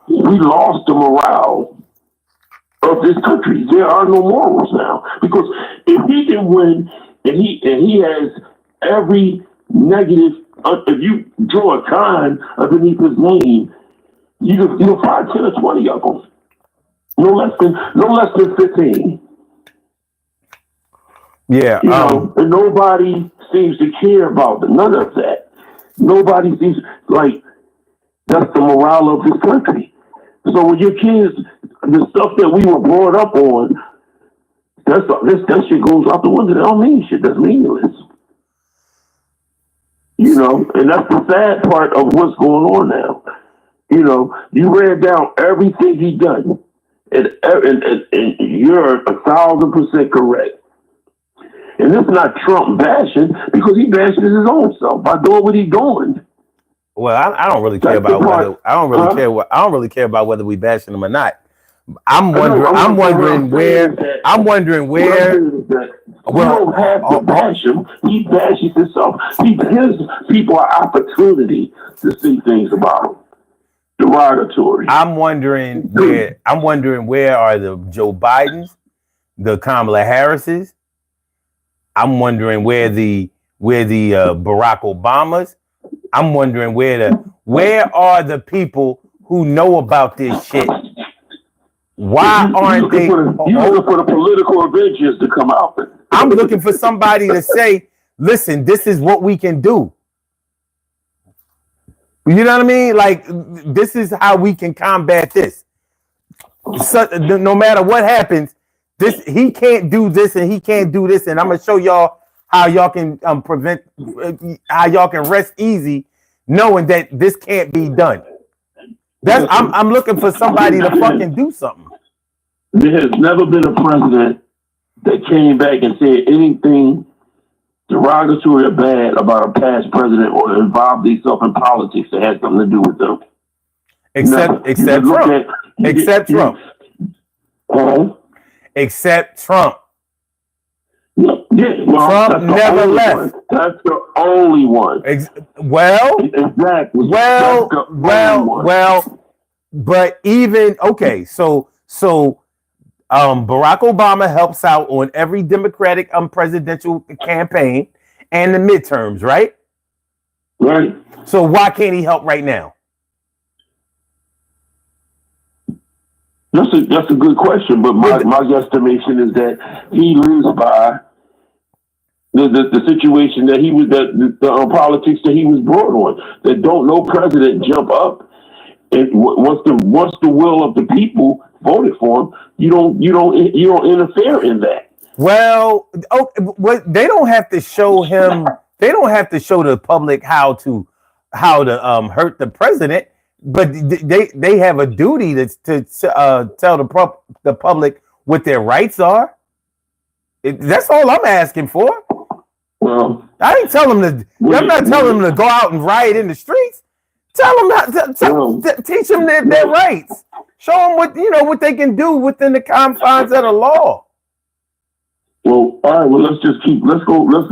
we lost the morale of this country. There are no morals now. Because if he can win, and he has every negative, if you draw a con underneath his name, you'll find 10 or 20 of them. No less than 15. Yeah. You know, and nobody seems to care about it. None of that. Nobody seems like that's the morale of this country. So when your kids, the stuff that we were brought up on, that shit goes out the window. That don't mean shit. That's meaningless. You know, and that's the sad part of what's going on now. You know, you ran down everything he done, and you're 1,000% correct. And this is not Trump bashing, because he bashes his own self by doing what he's doing. Well, I don't really care about whether I don't really care about whether we bashing him or not. I'm wondering where. We don't have to bash him. He bashes himself. He gives people an opportunity to see things about him. Derogatory. I'm wondering where are the Joe Bidens, the Kamala Harrises. I'm wondering where the Barack Obamas. I'm wondering where are the people who know about this shit? Why aren't they? You're looking for the political Avengers to come out. I'm looking for somebody to say, listen, this is what we can do. You know what I mean? Like, this is how we can combat this. So, no matter what happens, he can't do this and he can't do this. And I'm going to show y'all how y'all can how y'all can rest easy knowing that this can't be done. I'm looking for somebody to fucking do something. There has never been a president that came back and said anything derogatory or bad about a past president or involved himself in politics that had something to do with them. Except Trump. Except Trump. Except Trump. Yeah, well, Trump never left. One. That's the only one. Exactly. But even okay, so Barack Obama helps out on every Democratic presidential campaign and the midterms, right? Right. So why can't he help right now? That's a good question, but my guesstimation is that he lives by the situation that he was the politics that he was brought on. That don't no president jump up and once the will of the people voted for him, you don't interfere in that. Well, they don't have to show him. They don't have to show the public how to hurt the president, but they have a duty to tell the public what their rights are. That's all I'm asking for. Well, I ain't telling them to. I'm not telling them to go out and riot in the streets. Tell them teach them their rights. Show them what they can do within the confines of the law. Well, all right. Well, let's go. Let's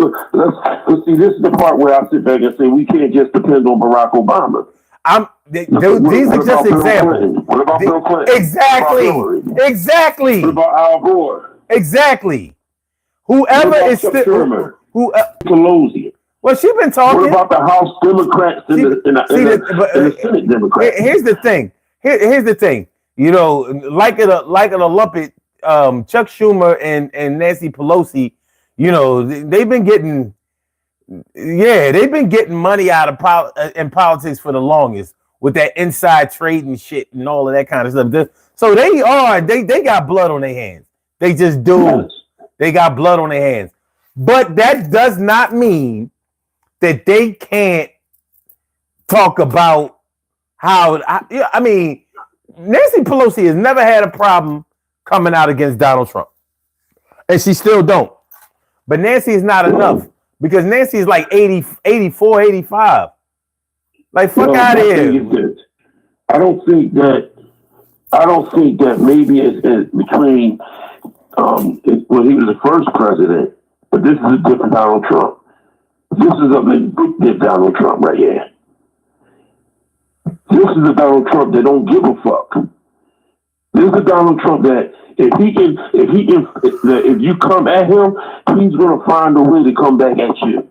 see. This is the part where I sit back and say we can't just depend on Barack Obama. These are just examples. What about Bill Clinton? Exactly. What about Al Gore? Exactly. Whoever is still Pelosi. Well, she's been talking. What about the House Democrats and the Senate Democrats? Here's the thing. Here's the thing. You know, like it a lump it. Chuck Schumer and Nancy Pelosi, you know, they've been getting money out of in politics for the longest with that inside trading shit and all of that kind of stuff. So they got blood on their hands. They just do. Yes. They got blood on their hands. But that does not mean that they can't talk about how. I mean, Nancy Pelosi has never had a problem coming out against Donald Trump. And she still don't. But Nancy is not enough because Nancy is like 80, 84, 85. Like, fuck out of here. I don't think that maybe it's between when he was the first president, but this is a different Donald Trump. This is a big Donald Trump right here. This is a Donald Trump that don't give a fuck. This is a Donald Trump that if you come at him, he's gonna find a way to come back at you.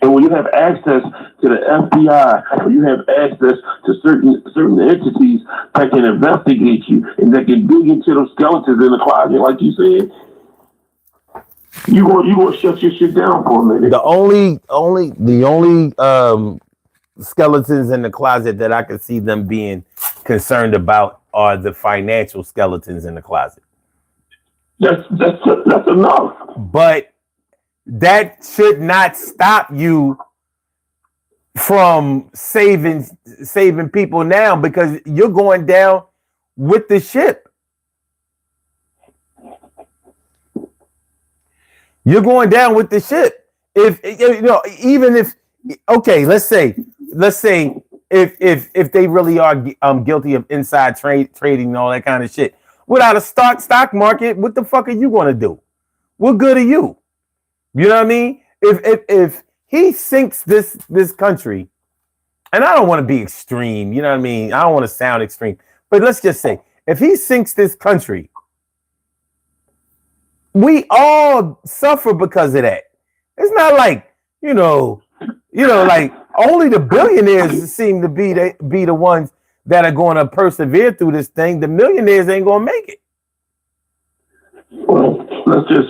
And when you have access to the FBI, when you have access to certain entities that can investigate you and that can dig into those skeletons in the closet, like you said, you gonna shut your shit down for a minute. The only skeletons in the closet that I could see them being concerned about are the financial skeletons in the closet. That's enough. But that should not stop you from saving people now because you're going down with the ship. You're going down with the ship. If you know, even if okay, let's say if they really are guilty of inside trading and all that kind of shit, without a stock market, what the fuck are you going to do? What good are you? You know what I mean? If he sinks this country, and I don't want to be extreme, you know what I mean? I don't want to sound extreme, but let's just say if he sinks this country, we all suffer because of that. It's not like, you know, like only the billionaires seem to be the ones that are going to persevere through this thing. The millionaires ain't going to make it. Well, let's think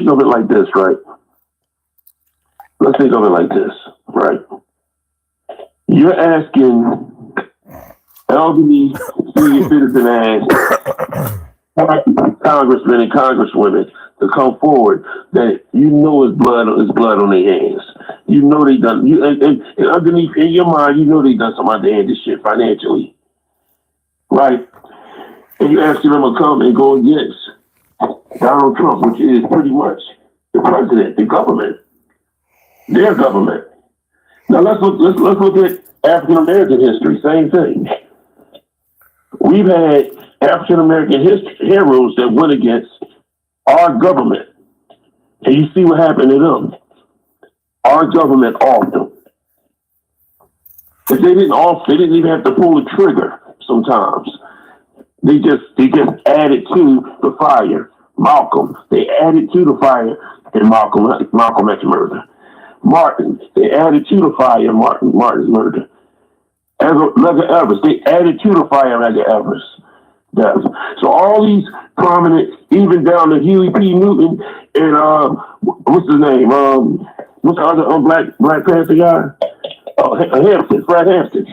of it like this, right? Let's think of it like this, right? You're asking elderly senior citizen ass congressmen and congresswomen to come forward that you know is blood on their hands. You know they done and underneath in your mind, you know they done some underhanded shit financially. Right? And you asking them to come and go against Donald Trump, which is pretty much the president, the government, their government. Now let's look at African American history. Same thing. We've had African American heroes that went against our government, and you see what happened to them. Our government offed them. If they didn't even have to pull the trigger. Sometimes they just added to the fire. Malcolm, they added to the fire, and Malcolm X murder. Martin, they added to the fire. Martin's murder. Medgar Evers, they added to the fire. Medgar Evers. So all these prominent, even down to Huey P. Newton and what's his name? What's the other Black Panther guy? Hampton, Fred Hampton.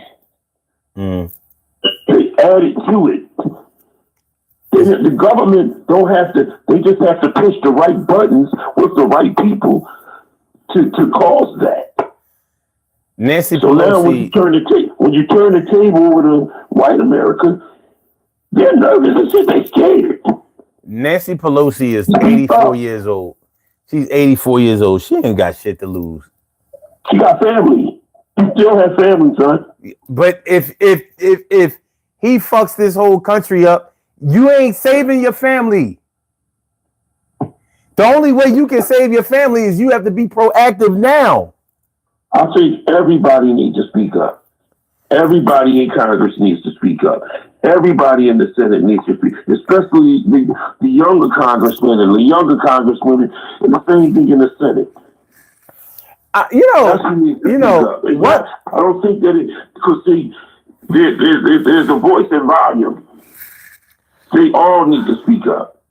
They added to it. The government don't have to. They just have to push the right buttons with the right people to cause that. Nancy so Pelosi. Now when you turn the table over to white America, they're nervous and shit. They scared. Nancy Pelosi is 84 years old. She's 84 years old. She ain't got shit to lose. She got family. You still have family, son. But if he fucks this whole country up, You ain't saving your family. The only way you can save your family is you have to be proactive now. I think everybody needs to speak up. Everybody in Congress needs to speak up. Everybody in the Senate needs to speak, especially the younger congressmen and the younger congresswomen, and the same thing in the Senate. What? I don't think that because see, there's a voice and volume. They all need to speak up.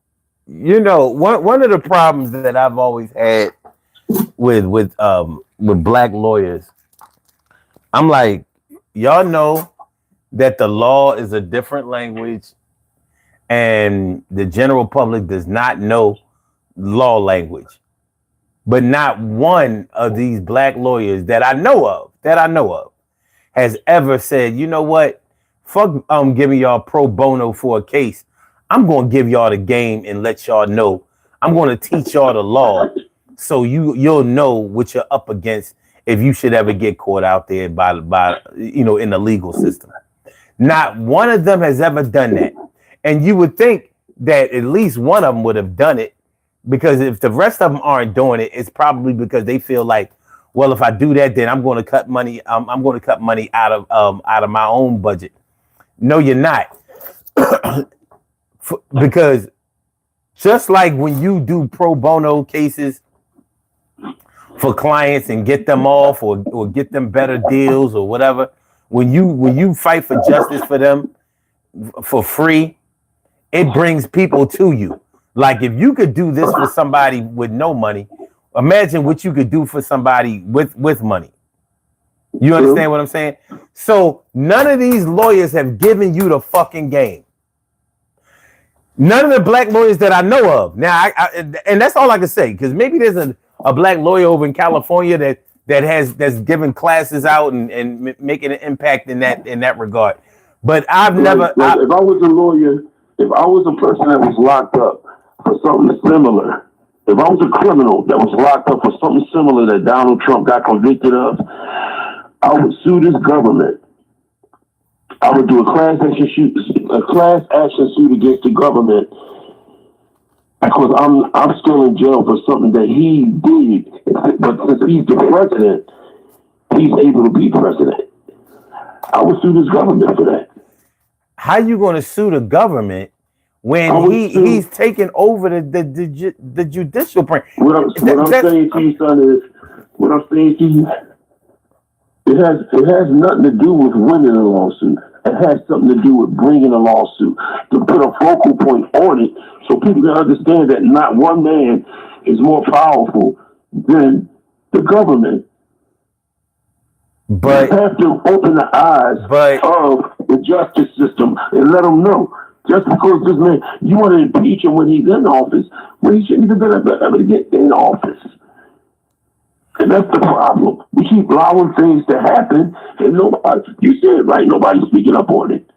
One of the problems that I've always had with black lawyers, I'm like, y'all know that the law is a different language, and the general public does not know law language. But not one of these black lawyers that I know of has ever said, you know what? Fuck giving y'all pro bono for a case. I'm gonna give y'all the game and let y'all know. I'm gonna teach y'all the law so you'll know what you're up against if you should ever get caught out there by in the legal system. Not one of them has ever done that. And you would think that at least one of them would have done it, because if the rest of them aren't doing it, it's probably because they feel like, well, if I do that, then I'm going to cut money. I'm going to cut money out of my own budget. No, you're not. Because just like when you do pro bono cases for clients and get them off or get them better deals or whatever, when you fight for justice for them for free, it brings people to you. Like if you could do this for somebody with no money, imagine what you could do for somebody with money. You understand what I'm saying? So none of these lawyers have given you the fucking game. None of the black lawyers that I know of. Now, and that's all I can say, because maybe there's a black lawyer over in California that's given classes out and making an impact in that regard. But I've never. If I was a lawyer, if I was a person that was locked up for something similar, if I was a criminal that was locked up for something similar that Donald Trump got convicted of, I would sue this government. I would do a class action suit against the government because I'm still in jail for something that he did. But since he's the president, he's able to be president. I would sue this government for that. How you going to sue the government when he's taking over the judicial branch? What I'm saying to you, son, is it has nothing to do with winning a lawsuit. It has something to do with bringing a lawsuit, to put a focal point on it so people can understand that not one man is more powerful than the government. But you have to open the eyes of the justice system and let them know. Just because this man, you want to impeach him when he's in office, when he shouldn't even be able to get in office. And that's the problem. We keep allowing things to happen, and nobody, you said it right, nobody's speaking up on it.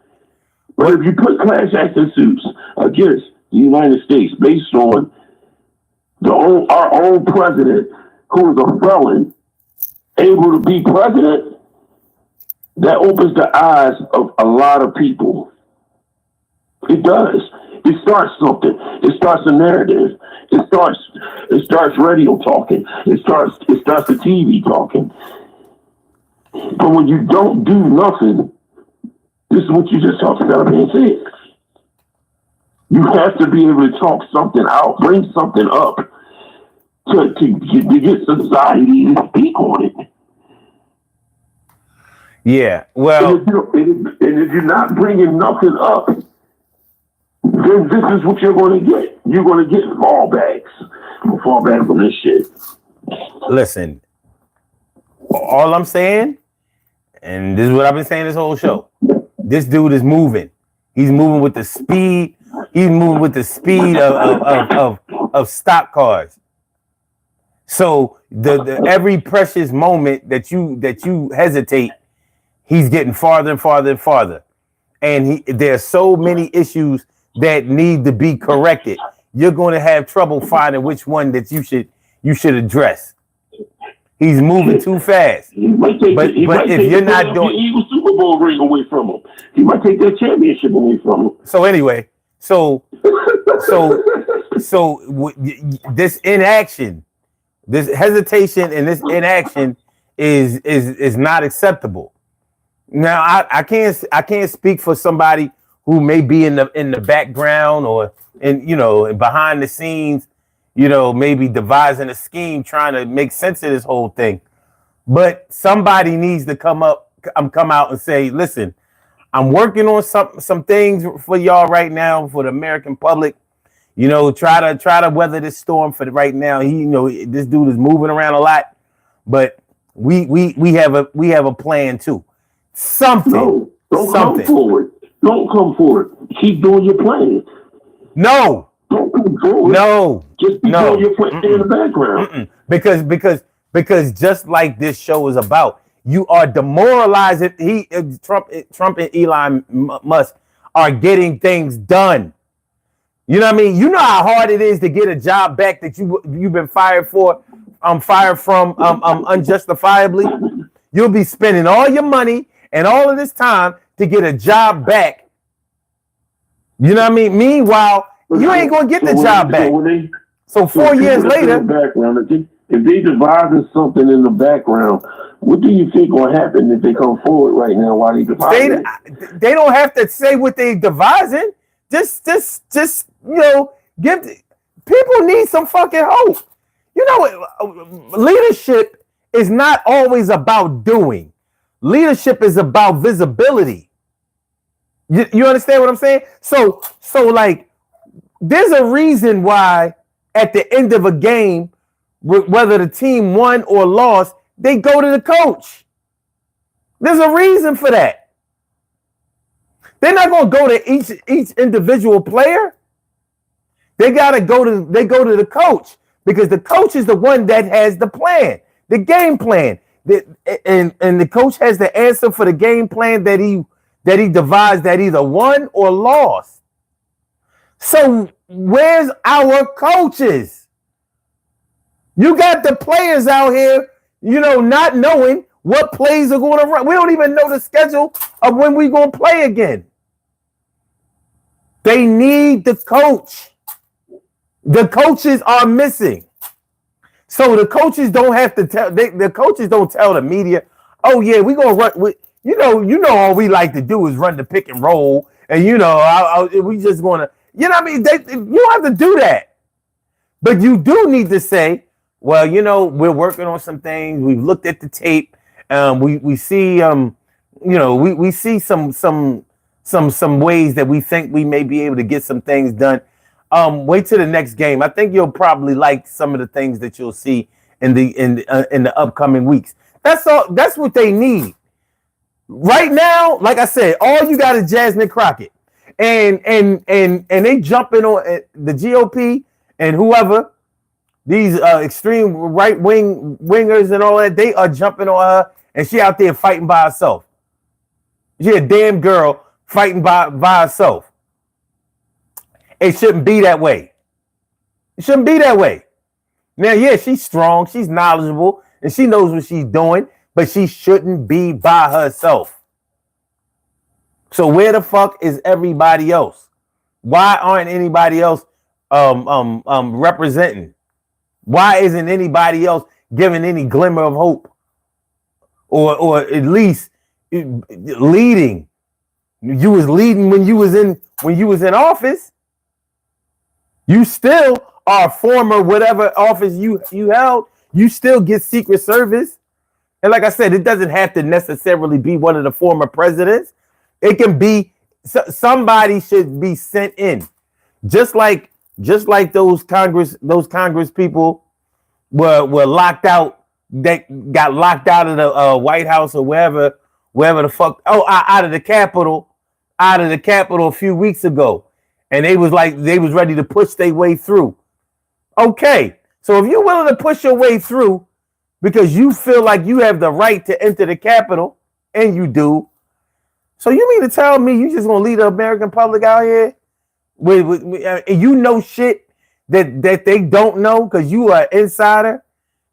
But if you put class action suits against the United States based on our own president, who is a felon, able to be president, that opens the eyes of a lot of people. It does. It starts something. It starts a narrative. It starts radio talking. It starts the TV talking. But when you don't do nothing, this is what you just talked about being said. You have to be able to talk something out, bring something up to get society to speak on it. Yeah, well, and if you're not bringing nothing up, then this is what you're going to get. You're going to get fallbacks from this shit. Listen, all I'm saying, and this is what I've been saying this whole show, this dude is moving. He's moving with the speed. He's moving with the speed of stock cars. So the every precious moment that you hesitate, he's getting farther and farther and farther. And there's so many issues that need to be corrected. You're going to have trouble finding which one that you should address. He's moving too fast. But if you're not doing, the Eagles Super Bowl ring away from him. He might take that championship away from him. So anyway, This inaction, this hesitation, and this inaction is not acceptable. Now, I can't speak for somebody who may be in the background or behind the scenes, maybe devising a scheme trying to make sense of this whole thing. But somebody needs to come out and say, listen, I'm working on some things for y'all right now, for the American public. Try to weather this storm for right now. This dude is moving around a lot, but we have a plan too. Something. No, don't something. come forward. Don't come forward. Keep doing your plan. No. Don't come forward. No. Just be doing your plan in the background. Because just like this show is about, you are demoralizing. Trump and Elon Musk are getting things done. You know what I mean? You know how hard it is to get a job back that you've been fired from unjustifiably. You'll be spending all your money and all of this time to get a job back. You know what I mean? Meanwhile, you ain't gonna get the job back. So 4 years later, if they devising something in the background, what do you think will happen if they come forward right now while they devising? They don't have to say what they devising. Just give people need some fucking hope. Leadership is not always about doing. Leadership is about visibility. You understand what I'm saying? So like, there's a reason why at the end of a game, whether the team won or lost, they go to the coach. There's a reason for that. They're not going to go to each individual player. They go to the coach, because the coach is the one that has the plan, the game plan. And the coach has the answer for the game plan that he devised that either won or lost. So where's our coaches? You got the players out here, not knowing what plays are going to run. We don't even know the schedule of when we're going to play again. They need the coach. The coaches are missing. So the coaches don't have to tell. The coaches don't tell the media, "Oh yeah, we gonna run." All we like to do is run the pick and roll, and we just gonna. You know what I mean? You don't have to do that, but you do need to say, "Well, we're working on some things. We've looked at the tape. We see we see some ways that we think we may be able to get some things done." Wait till the next game. I think you'll probably like some of the things that you'll see in the upcoming weeks. That's all. That's what they need right now. Like I said, all you got is Jasmine Crockett, and they jumping on the GOP and whoever, these extreme right wingers and all that. They are jumping on her, and she out there fighting by herself. She a damn girl fighting by herself. It shouldn't be that way. It shouldn't be that way. Now, yeah, she's strong, she's knowledgeable, and she knows what she's doing, but she shouldn't be by herself. So where the fuck is everybody else? Why aren't anybody else representing? Why isn't anybody else giving any glimmer of hope? Or at least leading? You was leading when you was in office. You still are former whatever office you held. You still get Secret Service. And like I said, it doesn't have to necessarily be one of the former presidents. It can be somebody should be sent in. Just like those Congress people were locked out. They got locked out of the White House or wherever the fuck. Out of the Capitol a few weeks ago. And they was ready to push their way through. Okay, so if you're willing to push your way through because you feel like you have the right to enter the Capitol, and you do, so you mean to tell me you just gonna lead the American public out here with shit that they don't know because you are an insider,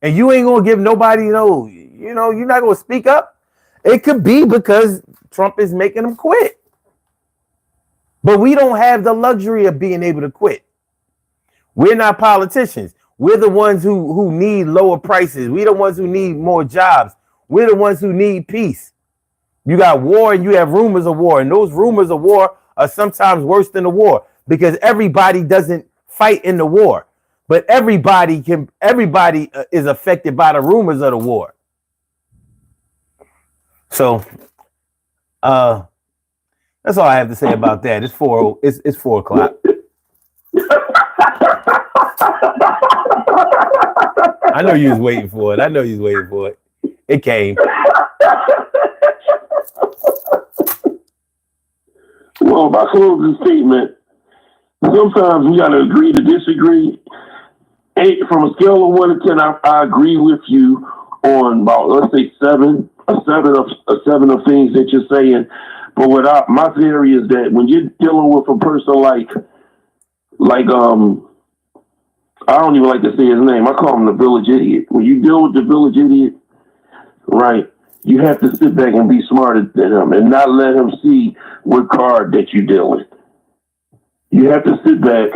and you ain't gonna give nobody you're not gonna speak up? It could be because Trump is making them quit. But we don't have the luxury of being able to quit. We're not politicians. We're the ones who need lower prices. We're the ones who need more jobs. We're the ones who need peace. You got war and you have rumors of war. And those rumors of war are sometimes worse than the war because everybody doesn't fight in the war. But everybody is affected by the rumors of the war. So that's all I have to say about that. It's 4 o'clock. I know you was waiting for it. It came. Well, my closing statement, sometimes we got to agree to disagree. From a scale of 1 to 10, I agree with you on about, let's say, a seven of things that you're saying. But my theory is that when you're dealing with a person like I don't even like to say his name. I call him the village idiot. When you deal with the village idiot, right, you have to sit back and be smarter than him and not let him see what card that you deal with. You have to sit back.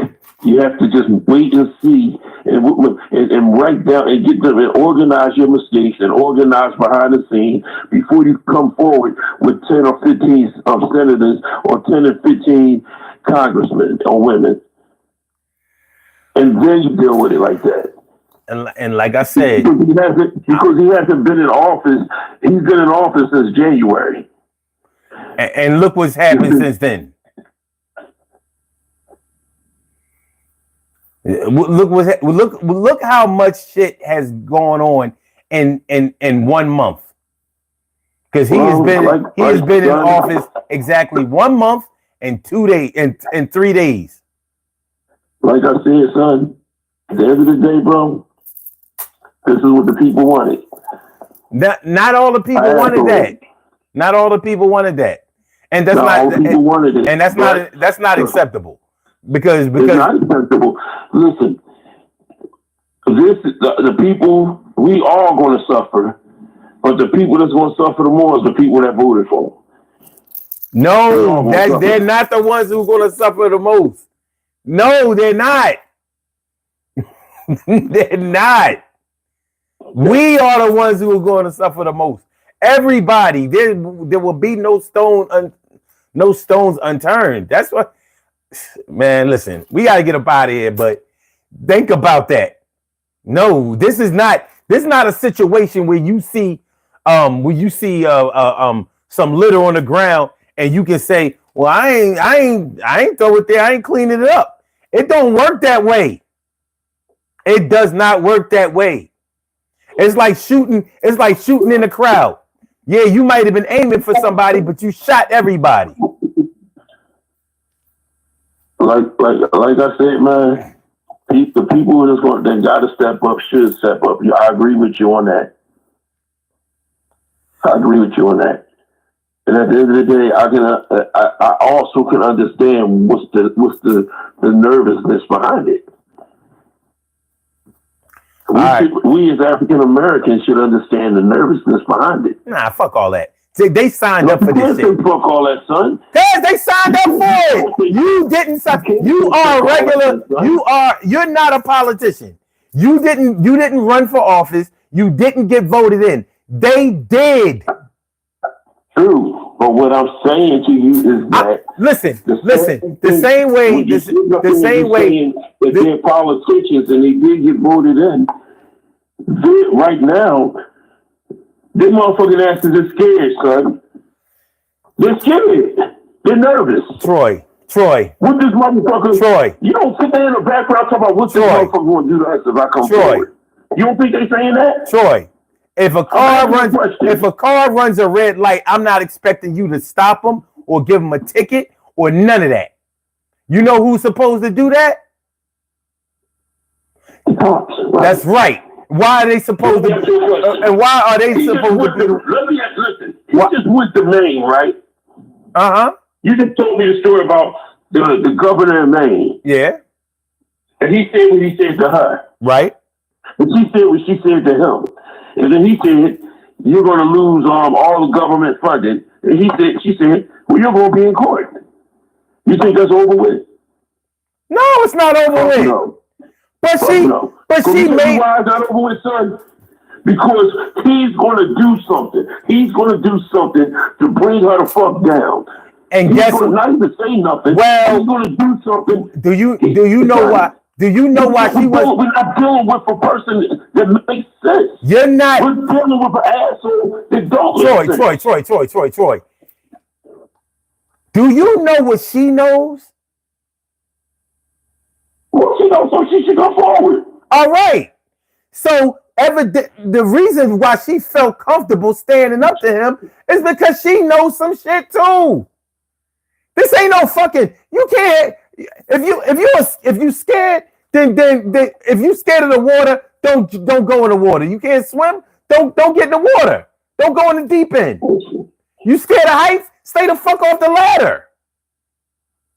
You have to just wait and see and write down and get them and organize your mistakes and organize behind the scenes before you come forward with 10 or 15 senators or 10 or 15 congressmen or women. And then you deal with it like that. And like I said, because he hasn't been in office. He's been in office since January. And look what's happened since then. Look how much shit has gone on in 1 month. Because he has been in office exactly 1 month and 2 days and 3 days. Like I said, son, at the end of the day, bro, this is what the people wanted. Not all the people wanted that. Not all the people wanted that. And that's not acceptable. Because it's not acceptable. Listen, the people, we all going to suffer, but the people that's going to suffer the more is the people that voted for them. No, they're not the ones who are going to suffer the most. No, they're not. They're not. We are the ones who are going to suffer the most. Everybody, there will be no stones unturned. That's what. Man, listen, we got to get up out of here, but think about that. No, this is not a situation where you see some litter on the ground and you can say, well, I ain't throw it there, I ain't cleaning it up. It don't work that way. It does not work that way. It's like shooting in the crowd. Yeah, you might have been aiming for somebody, but you shot everybody. Like I said, man, the people that got to step up should step up. I agree with you on that. And at the end of the day, I also can understand what's the nervousness behind it. We as African Americans should understand the nervousness behind it. Nah, fuck all that. They signed up for this shit. Fuck all that, son. Yes, they signed up for it. You didn't sign. You are regular. You're not a politician. You didn't run for office. You didn't get voted in. They did. True, but what I'm saying to you is that listen. The same way that they're politicians and they did get voted in. Right now, them motherfucking asses are scared, son. They're scared. They're nervous. Troy. What this motherfucker? Troy. You don't sit there in the background talking about what this motherfucker going to do to us if I come forward. You don't think they saying that? Troy. If a car runs a red light, I'm not expecting you to stop them or give them a ticket or none of that. You know who's supposed to do that? That's right. Why are they supposed to? And why are they supposed to do? Listen. He just went to Maine, right? You just told me the story about the governor of Maine. Yeah. And he said what he said to her. Right. And she said what she said to him. And then he said, you're going to lose all the government funding. And she said, well, you're going to be in court. You think that's over with? No, it's not over with. No. But she made. Why is that over with, son? Because he's going to do something. He's going to do something to bring her the fuck down. And he's guess what? Not even say nothing. Well, he's going to do something. Do you know why? Do you know why she was? We're not dealing with a person that makes sense. You're not. We're dealing with an asshole that don't make sense. Troy. Do you know what she knows? Well, she knows, so she should go forward. All right. So the reason why she felt comfortable standing up to him is because she knows some shit too. This ain't no fucking. You can't. If you scared, then if you scared of the water, don't go in the water. You can't swim, don't get in the water. Don't go in the deep end. You scared of heights? Stay the fuck off the ladder.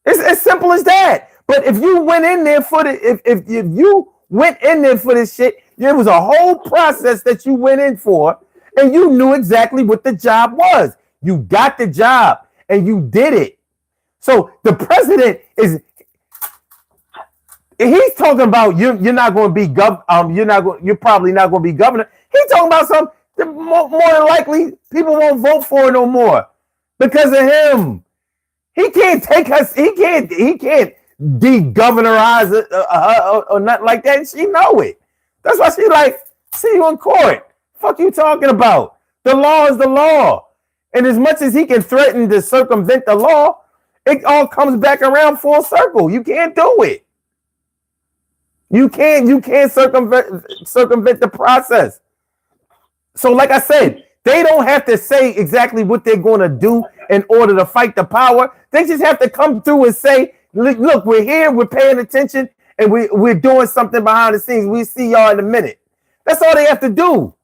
It's as simple as that. But if you went in there for if you went in there for this shit, there was a whole process that you went in for, and you knew exactly what the job was. You got the job and you did it. So the president he's talking about you're not going to be you're probably not going to be governor. He's talking about something that more than likely people won't vote for no more because of him. He can't take us. He can't de-governorize or nothing like that. And she know it. That's why she like, see you in court. Fuck you talking about? The law is the law. And as much as he can threaten to circumvent the law, it all comes back around full circle. You can't do it. You can't circumvent the process. So like I said, they don't have to say exactly what they're going to do in order to fight the power. They just have to come through and say, look, we're here, we're paying attention, and we're doing something behind the scenes. We see y'all in a minute. That's all they have to do.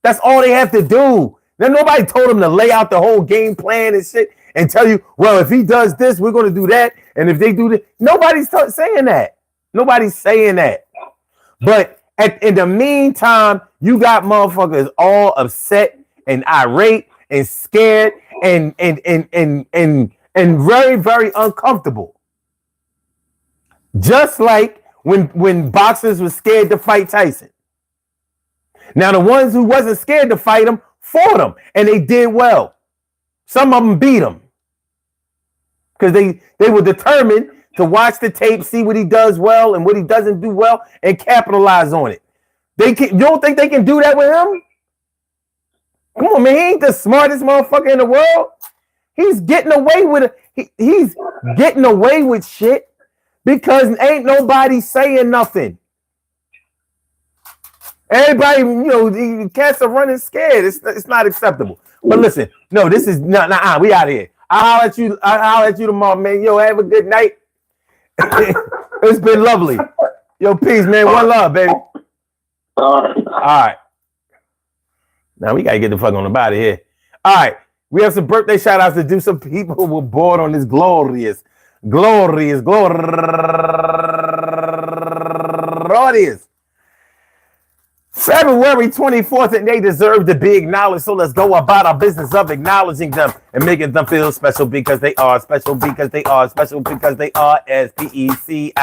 That's all they have to do. Then nobody told them to lay out the whole game plan and shit and tell you, well, if he does this, we're going to do that. And if they do this, nobody's saying that. Nobody's saying that. But in the meantime, you got motherfuckers all upset and irate and scared and very, very uncomfortable. Just like when boxers were scared to fight Tyson. Now, the ones who wasn't scared to fight him fought him, and they did well. Some of them beat him because they were determined to watch the tape, see what he does well and what he doesn't do well, and capitalize on it. You don't think they can do that with him? Come on, man. He ain't the smartest motherfucker in the world. He's getting away with it. He's getting away with shit because ain't nobody saying nothing. Everybody, the cats are running scared. It's not acceptable. But listen, no, this is nah. We out of here. I'll let you tomorrow, man. Yo, have a good night. It's been lovely. Yo, peace, man. One love, baby. All right. Now we gotta get the fuck on about here. All right. We have some birthday shout outs to do. Some people who were born on this glorious. February 24th, and they deserve to be acknowledged. So let's go about our business of acknowledging them and making them feel special because they are special, because they are special, because they are SPECIAL.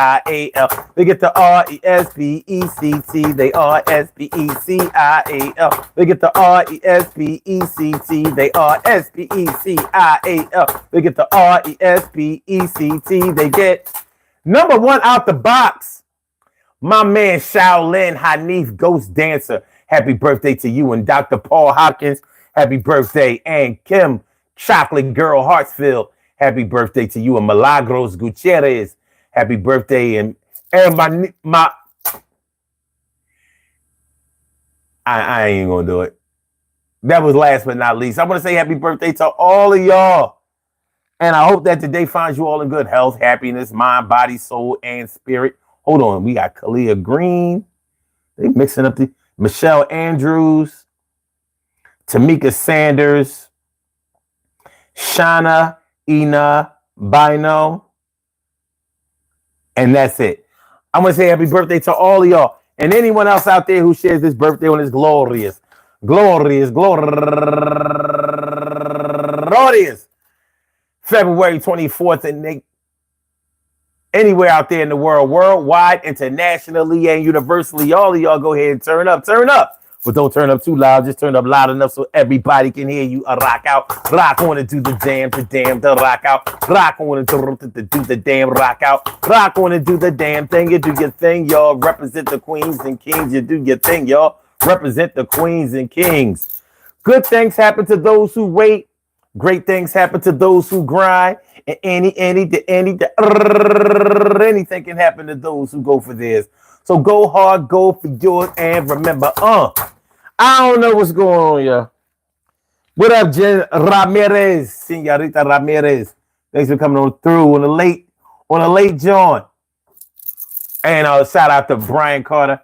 They get the RESPECT. They are SPECIAL. They get the RESPECT. They are SPECIAL. They get the RESPECT. They get number one out the box. My man Shaolin Hanif Ghost Dancer. Happy birthday to you and Dr. Paul Hopkins. Happy birthday. And Kim Chocolate Girl Hartsfield. Happy birthday to you and Milagros Gutierrez. Happy birthday. And my I ain't gonna do it. That was last but not least. I want to say happy birthday to all of y'all. And I hope that today finds you all in good health, happiness, mind, body, soul, and spirit. Hold on, we got Kalia Green. They mixing up the Michelle Andrews, Tamika Sanders, Shana Ina Bino, and that's it. I'm gonna say happy birthday to all of y'all and anyone else out there who shares this birthday on this glorious February 24th, and anywhere out there in the world, worldwide, internationally, and universally. All of y'all go ahead and turn up. But don't turn up too loud. Just turn up loud enough so everybody can hear you. Rock out. Rock on and do the damn, to rock out. Rock on and do the damn, rock out. Rock on and do the damn thing. You do your thing, y'all. Represent the queens and kings. You do your thing, y'all. Represent the queens and kings. Good things happen to those who wait. Great things happen to those who grind. And anything can happen to those who go for theirs. So go hard, go for yours, and remember, I don't know what's going on, y'all. What up, Jen Ramirez, Senorita Ramirez? Thanks for coming on through on a late John. And shout out to Brian Carter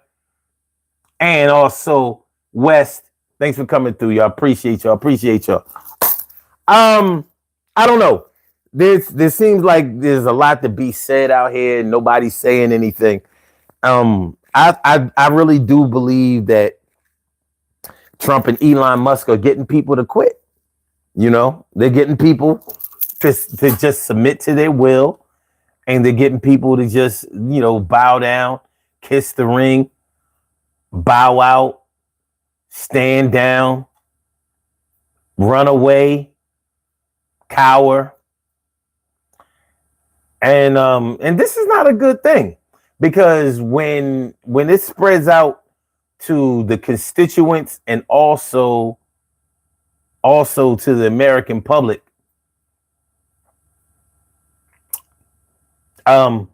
and also West. Thanks for coming through, y'all. Appreciate y'all. I don't know. There seems like there's a lot to be said out here. Nobody's saying anything. I really do believe that Trump and Elon Musk are getting people to quit. You know, they're getting people to just submit to their will, and they're getting people to just, bow down, kiss the ring, bow out, stand down, run away, cower. And this is not a good thing, because when it spreads out to the constituents and also to the American public, if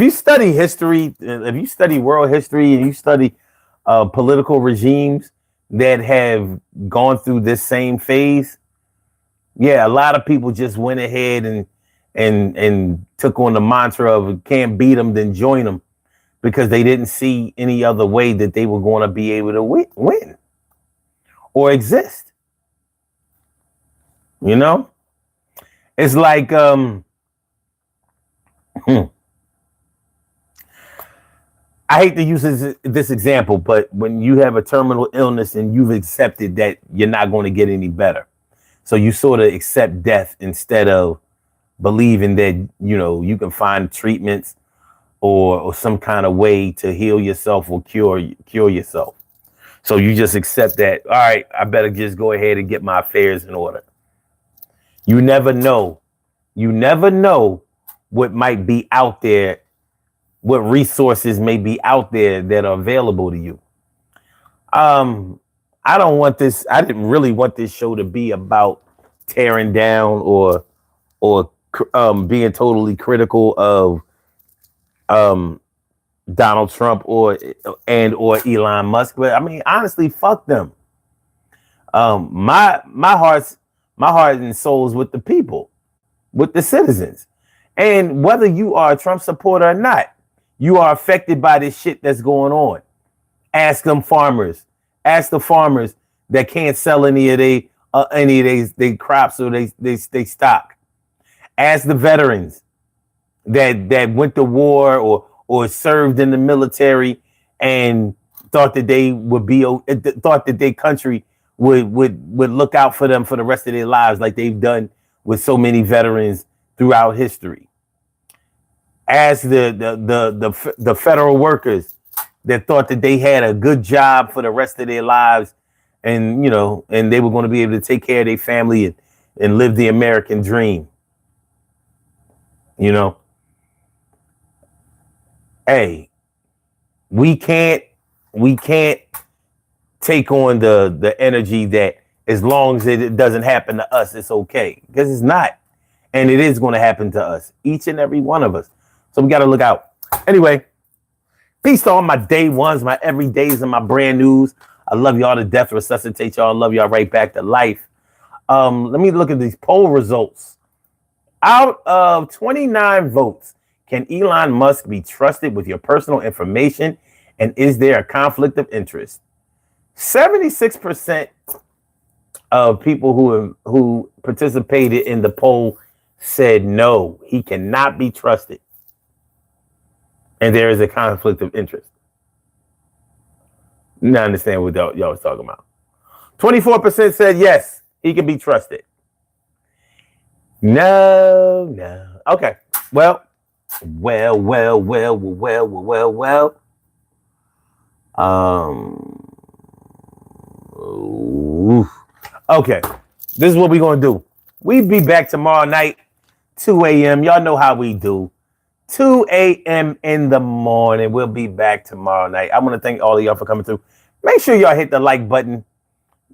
you study history, if you study world history, and you study political regimes that have gone through this same phase, yeah, a lot of people just went ahead and took on the mantra of can't beat them, then join them, because they didn't see any other way that they were going to be able to win or exist. It's like I hate to use this example, but when you have a terminal illness and you've accepted that you're not going to get any better, so you sort of accept death instead of believing that you can find treatments or some kind of way to heal yourself or cure yourself. So you just accept that, all right, I better just go ahead and get my affairs in order. You never know what might be out there, what resources may be out there that are available to you. I didn't really want this show to be about tearing down or being totally critical of Donald Trump or Elon Musk, but I mean, honestly, fuck them. My heart and soul is with the people, with the citizens, and whether you are a Trump supporter or not, you are affected by this shit that's going on. Ask the farmers that can't sell any of their crops or they stock. Ask the veterans that went to war or served in the military and thought that their country would look out for them for the rest of their lives, like they've done with so many veterans throughout history. Ask the federal workers that thought that they had a good job for the rest of their lives, and and they were going to be able to take care of their family and live the American dream. Hey, we can't take on the energy that as long as it doesn't happen to us, it's okay, because it's not, and it is going to happen to us, each and every one of us. So we got to look out. Anyway, peace to all my day ones, my everydays, and my brand news. I love y'all to death. Resuscitate y'all. Love y'all right back to life. Let me look at these poll results. Out of 29 votes, can Elon Musk be trusted with your personal information? And is there a conflict of interest? 76% of people who participated in the poll said no, he cannot be trusted. And there is a conflict of interest. Now I understand what y'all was talking about. 24% said yes, he can be trusted. No. Okay. Well, Well. Oof. Okay, this is what we're gonna do. We be back tomorrow night, 2 a.m. Y'all know how we do. 2 a.m. in the morning. We'll be back tomorrow night. I want to thank all of y'all for coming through. Make sure y'all hit the like button.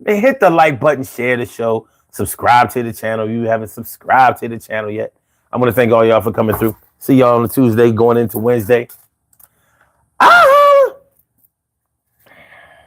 Hit the like button, share the show, subscribe to the channel. If you haven't subscribed to the channel yet, I want to thank all y'all for coming through. See y'all on a Tuesday going into Wednesday.